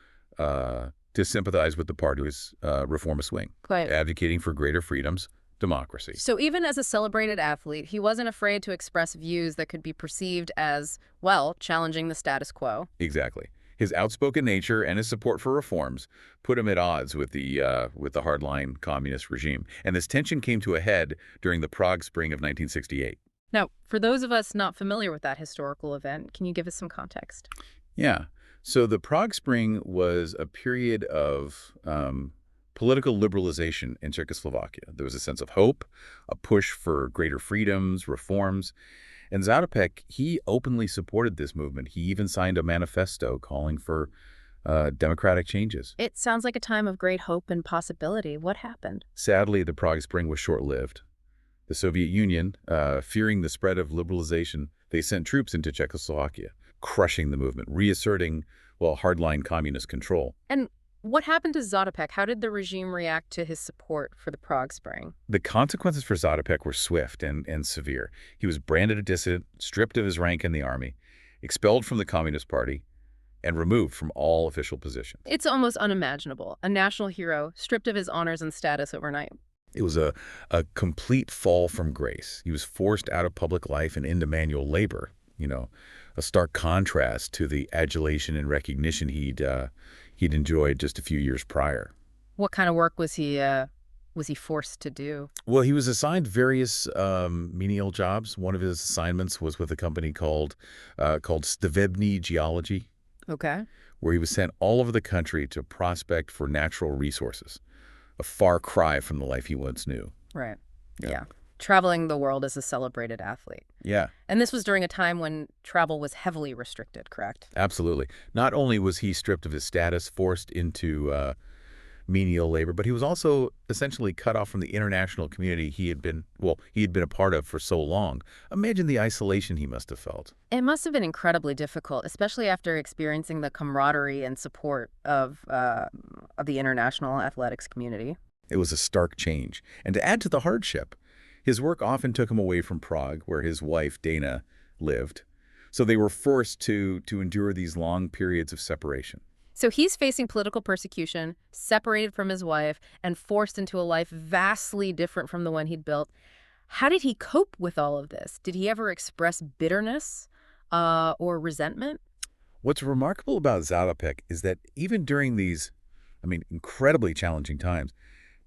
sympathize with the party's reformist wing, Quite. advocating for greater freedoms, democracy. So even as a celebrated athlete, he wasn't afraid to express views that could be perceived as, well, challenging the status quo. Exactly. His outspoken nature and his support for reforms put him at odds with the hardline communist regime. And this tension came to a head during the Prague Spring of 1968. Now, for those of us not familiar with that historical event, can you give us some context? Yeah. So the Prague Spring was a period of political liberalization in Czechoslovakia. There was a sense of hope, a push for greater freedoms, reforms. And Zátopek, he openly supported this movement. He even signed a manifesto calling for democratic changes. It sounds like a time of great hope and possibility. What happened? Sadly, the Prague Spring was short-lived. The Soviet Union, fearing the spread of liberalization, they sent troops into Czechoslovakia, crushing the movement, reasserting, well, hardline communist control. And what happened to Zátopek? How did the regime react to his support for the Prague Spring? The consequences for Zátopek were swift and severe. He was branded a dissident, stripped of his rank in the army, expelled from the Communist Party, and removed from all official positions. It's almost unimaginable. A national hero stripped of his honors and status overnight. It was a complete fall from grace. He was forced out of public life and into manual labor, a stark contrast to the adulation and recognition he'd enjoyed just a few years prior. What kind of work was he forced to do? Well, he was assigned various menial jobs. One of his assignments was with a company called Stavebny Geology. Okay. Where he was sent all over the country to prospect for natural resources, a far cry from the life he once knew. Right. Yeah. Traveling the world as a celebrated athlete. Yeah. And this was during a time when travel was heavily restricted, correct? Absolutely. Not only was he stripped of his status, forced into menial labor, but he was also essentially cut off from the international community he had been a part of for so long. Imagine the isolation he must have felt. It must have been incredibly difficult, especially after experiencing the camaraderie and support of the international athletics community. It was a stark change. And to add to the hardship, his work often took him away from Prague, where his wife, Dana, lived. So they were forced to endure these long periods of separation. So he's facing political persecution, separated from his wife, and forced into a life vastly different from the one he'd built. How did he cope with all of this? Did he ever express bitterness or resentment? What's remarkable about Zátopek is that even during these, incredibly challenging times,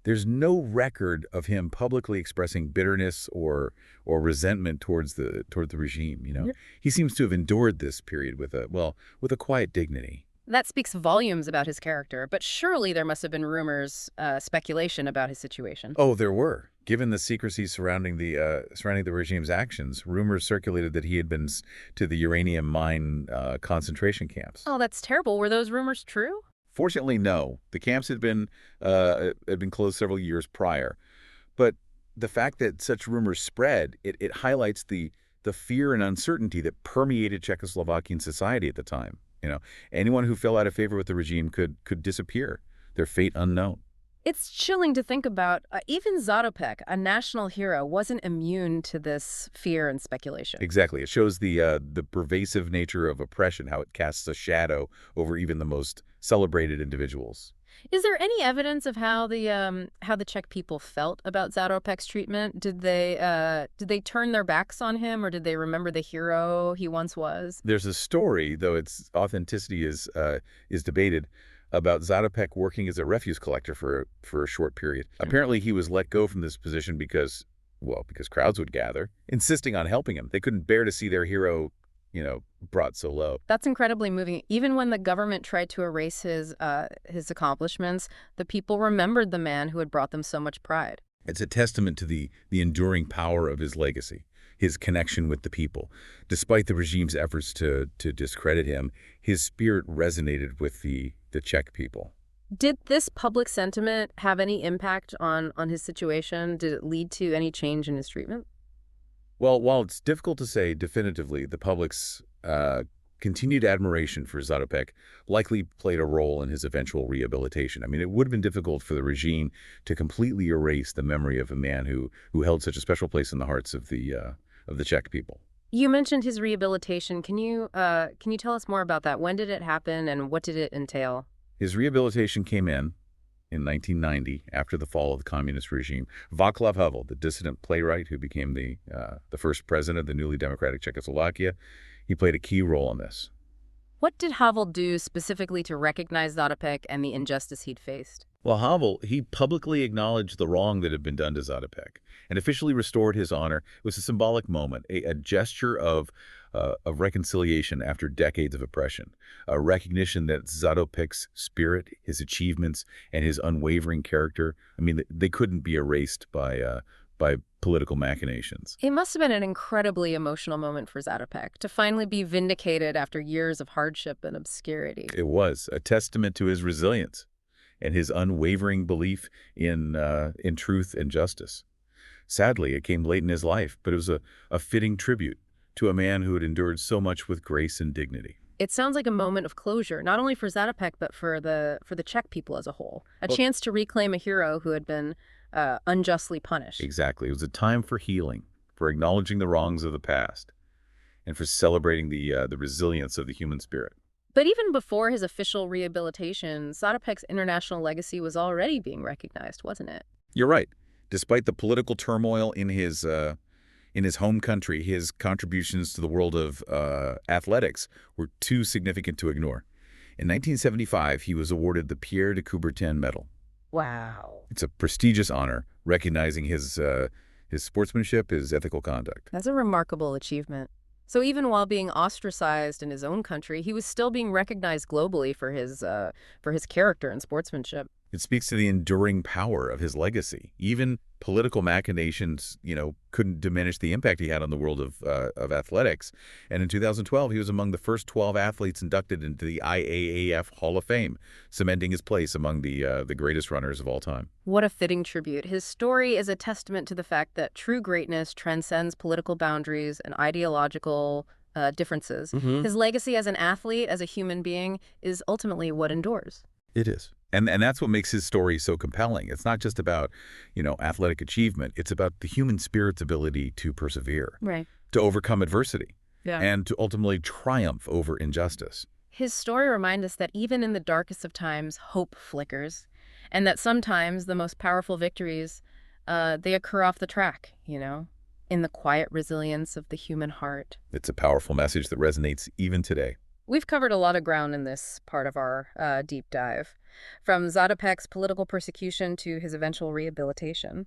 there's no record of him publicly expressing bitterness or resentment towards the regime. Yeah. He seems to have endured this period with a quiet dignity. That speaks volumes about his character, but surely there must have been rumors, speculation about his situation. Oh, there were. Given the secrecy surrounding the regime's actions, rumors circulated that he had been to the uranium mine concentration camps. Oh, that's terrible. Were those rumors true? Fortunately, no. The camps had been closed several years prior. But the fact that such rumors spread, it highlights the fear and uncertainty that permeated Czechoslovakian society at the time. Anyone who fell out of favor with the regime could disappear, their fate unknown. It's chilling to think about. Even Zátopek, a national hero, wasn't immune to this fear and speculation. Exactly. It shows the pervasive nature of oppression, how it casts a shadow over even the most celebrated individuals. Is there any evidence of how the Czech people felt about Zátopek's treatment? Did they turn their backs on him, or did they remember the hero he once was? There's a story, though its authenticity is debated, about Zátopek working as a refuse collector for a short period. Apparently, he was let go from this position because crowds would gather, insisting on helping him. They couldn't bear to see their hero, brought so low. That's incredibly moving. Even when the government tried to erase his accomplishments, the people remembered the man who had brought them so much pride. It's a testament to the enduring power of his legacy, his connection with the people. Despite the regime's efforts to discredit him, his spirit resonated with the Czech people. Did this public sentiment have any impact on his situation? Did it lead to any change in his treatment? Well, while it's difficult to say definitively, the public's continued admiration for Zátopek likely played a role in his eventual rehabilitation. I mean, it would have been difficult for the regime to completely erase the memory of a man who held such a special place in the hearts of the Czech people. You mentioned his rehabilitation. Can you tell us more about that? When did it happen and what did it entail? His rehabilitation came in 1990 after the fall of the communist regime. Václav Havel, the dissident playwright who became the first president of the newly democratic Czechoslovakia, he played a key role in this. What did Havel do specifically to recognize Zátopek and the injustice he'd faced? Well, Havel, he publicly acknowledged the wrong that had been done to Zátopek and officially restored his honor. It was a symbolic moment, a gesture of reconciliation after decades of oppression, a recognition that Zátopek's spirit, his achievements, and his unwavering character, I mean, they couldn't be erased by political machinations. It must have been an incredibly emotional moment for Zátopek to finally be vindicated after years of hardship and obscurity. It was a testament to his resilience and his unwavering belief in truth and justice. Sadly, it came late in his life, but it was a fitting tribute to a man who had endured so much with grace and dignity. It sounds like a moment of closure, not only for Zátopek, but for the Czech people as a whole. A chance to reclaim a hero who had been unjustly punished. Exactly. It was a time for healing, for acknowledging the wrongs of the past, and for celebrating the resilience of the human spirit. But even before his official rehabilitation, Zátopek's international legacy was already being recognized, wasn't it? You're right. Despite the political turmoil in his home country, his contributions to the world of athletics were too significant to ignore. In 1975, he was awarded the Pierre de Coubertin Medal. Wow. It's a prestigious honor recognizing his sportsmanship, his ethical conduct. That's a remarkable achievement. So even while being ostracized in his own country, he was still being recognized globally for his character and sportsmanship. It speaks to the enduring power of his legacy. Even political machinations, couldn't diminish the impact he had on the world of athletics. And in 2012, he was among the first 12 athletes inducted into the IAAF Hall of Fame, cementing his place among the greatest runners of all time. What a fitting tribute. His story is a testament to the fact that true greatness transcends political boundaries and ideological differences. His legacy as an athlete, as a human being, is ultimately what endures. It is. And that's what makes his story so compelling. It's not just about, athletic achievement. It's about the human spirit's ability to persevere, Right. to overcome adversity, Yeah. and to ultimately triumph over injustice. His story reminds us that even in the darkest of times, hope flickers, and that sometimes the most powerful victories, they occur off the track, in the quiet resilience of the human heart. It's a powerful message that resonates even today. We've covered a lot of ground in this part of our deep dive, from Zátopek's political persecution to his eventual rehabilitation.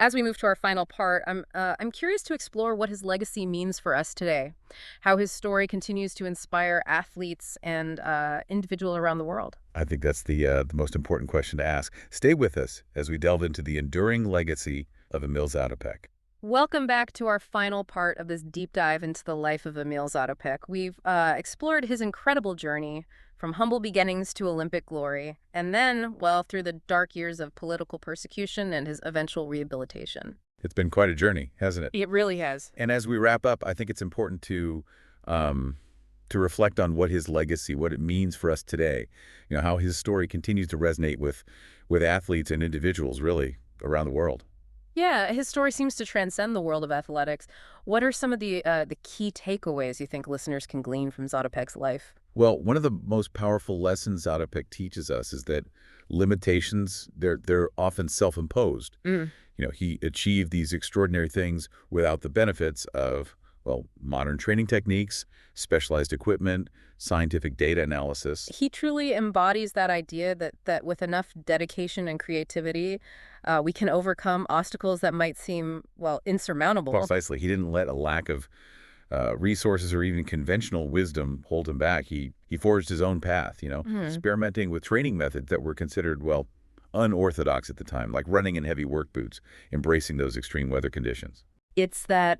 As we move to our final part, I'm curious to explore what his legacy means for us today, how his story continues to inspire athletes and individuals around the world. I think that's the most important question to ask. Stay with us as we delve into the enduring legacy of Emil Zátopek. Welcome back to our final part of this deep dive into the life of Emil Zátopek. We've explored his incredible journey from humble beginnings to Olympic glory, and then, through the dark years of political persecution and his eventual rehabilitation. It's been quite a journey, hasn't it? It really has. And as we wrap up, I think it's important to reflect on what his legacy, what it means for us today. How his story continues to resonate with athletes and individuals really around the world. Yeah, his story seems to transcend the world of athletics. What are some of the key takeaways you think listeners can glean from Zátopek's life? Well, one of the most powerful lessons Zátopek teaches us is that limitations, they're often self-imposed. He achieved these extraordinary things without the benefits of, modern training techniques, specialized equipment, scientific data analysis. He truly embodies that idea that with enough dedication and creativity, we can overcome obstacles that might seem, insurmountable. Precisely. He didn't let a lack of resources or even conventional wisdom hold him back. He forged his own path, experimenting with training methods that were considered, unorthodox at the time, like running in heavy work boots, embracing those extreme weather conditions. It's that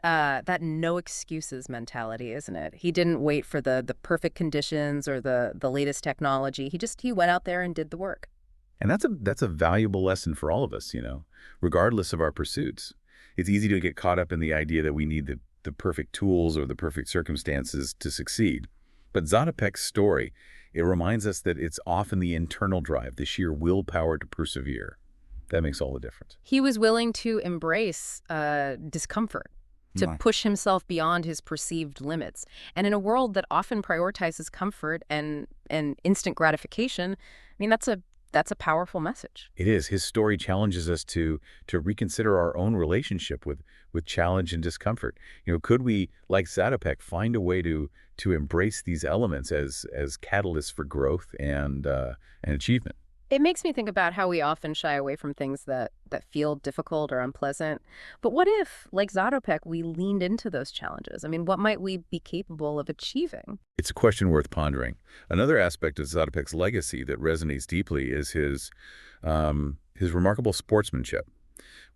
no excuses mentality, isn't it? He didn't wait for the perfect conditions or the latest technology. He went out there and did the work. And that's a valuable lesson for all of us, regardless of our pursuits. It's easy to get caught up in the idea that we need the perfect tools or the perfect circumstances to succeed. But Zatopek's story, it reminds us that it's often the internal drive, the sheer willpower to persevere. That makes all the difference. He was willing to embrace discomfort, to Right. push himself beyond his perceived limits. And in a world that often prioritizes comfort and instant gratification, I mean, that's a powerful message. It is. His story challenges us to reconsider our own relationship with challenge and discomfort. Could we, like Zatopek, find a way to embrace these elements as catalysts for growth and achievement? It makes me think about how we often shy away from things that feel difficult or unpleasant. But what if, like Zatopek, we leaned into those challenges? I mean, what might we be capable of achieving? It's a question worth pondering. Another aspect of Zatopek's legacy that resonates deeply is his remarkable sportsmanship.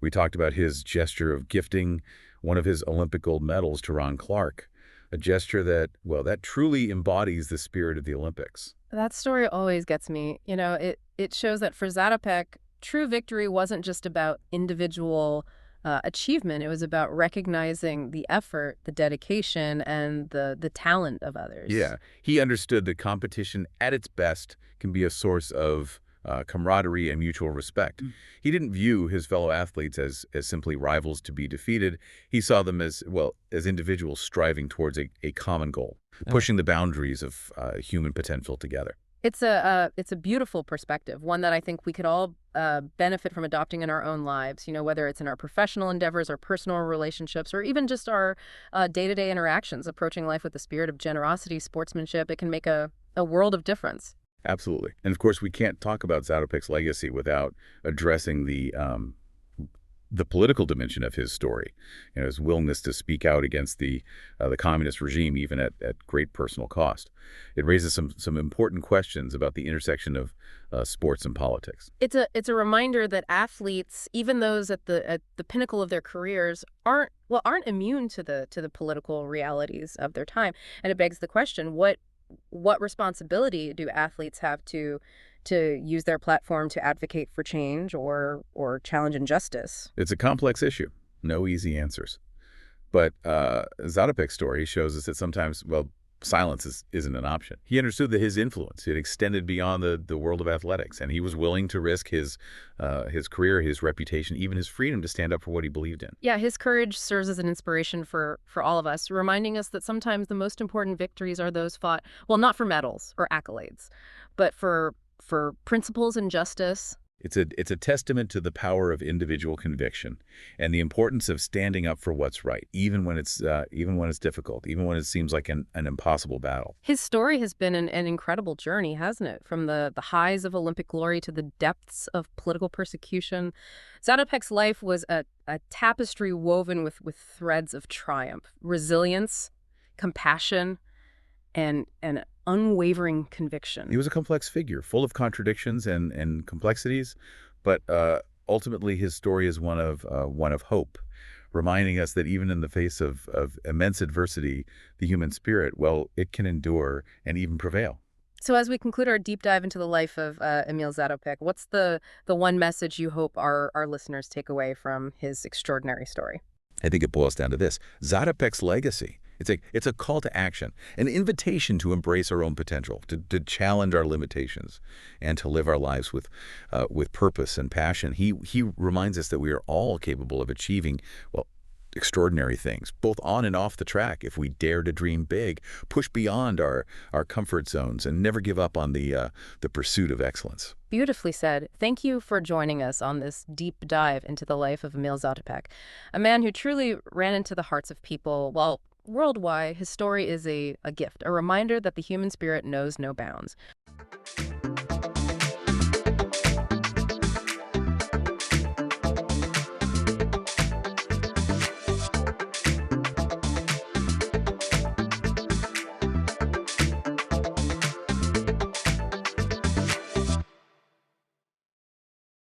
We talked about his gesture of gifting one of his Olympic gold medals to Ron Clark, a gesture that, well, that truly embodies the spirit of the Olympics. That story always gets me. It shows that for Zatopek, true victory wasn't just about individual achievement. It was about recognizing the effort, the dedication, and the talent of others. Yeah, he understood that competition at its best can be a source of camaraderie and mutual respect. He didn't view his fellow athletes as simply rivals to be defeated. He saw them as, well, as individuals striving towards a common goal, pushing the boundaries of human potential together. It's a beautiful perspective, one that I think we could all benefit from adopting in our own lives. Whether it's in our professional endeavors, our personal relationships, or even just our day-to-day interactions, approaching life with the spirit of generosity, sportsmanship. It can make a world of difference. Absolutely. And of course, we can't talk about Zatopek's legacy without addressing the political dimension of his story. His willingness to speak out against the communist regime, even at great personal cost. It raises some important questions about the intersection of sports and politics. It's a reminder that athletes, even those at the pinnacle of their careers, aren't immune to the political realities of their time. And it begs the question, what responsibility do athletes have to use their platform to advocate for change or challenge injustice? It's a complex issue. No easy answers. But Zatopek's story shows us that sometimes, well, silence isn't an option. He understood that his influence had extended beyond the world of athletics, and he was willing to risk his career, his reputation, even his freedom to stand up for what he believed in. Yeah, his courage serves as an inspiration for all of us, reminding us that sometimes the most important victories are those fought, well, not for medals or accolades, but for principles and justice. It's a testament to the power of individual conviction and the importance of standing up for what's right, even when it's difficult, even when it seems like an impossible battle. His story has been an incredible journey, hasn't it? From the highs of Olympic glory to the depths of political persecution. Zatopek's life was a tapestry woven with threads of triumph, resilience, compassion, and unwavering conviction. He was a complex figure, full of contradictions and complexities, but ultimately his story is one of hope, reminding us that even in the face of immense adversity, the human spirit, well, it can endure and even prevail. So as we conclude our deep dive into the life of Emil Zátopek, what's the one message you hope our listeners take away from his extraordinary story? I think it boils down to this: Zatopek's legacy. It's a call to action, an invitation to embrace our own potential, to challenge our limitations, and to live our lives with purpose and passion. He reminds us that we are all capable of achieving, well, extraordinary things, both on and off the track, if we dare to dream big, push beyond our comfort zones, and never give up on the pursuit of excellence. Beautifully said. Thank you for joining us on this deep dive into the life of Emil Zátopek, a man who truly ran into the hearts of people, well, worldwide. His story is a gift, a reminder that the human spirit knows no bounds.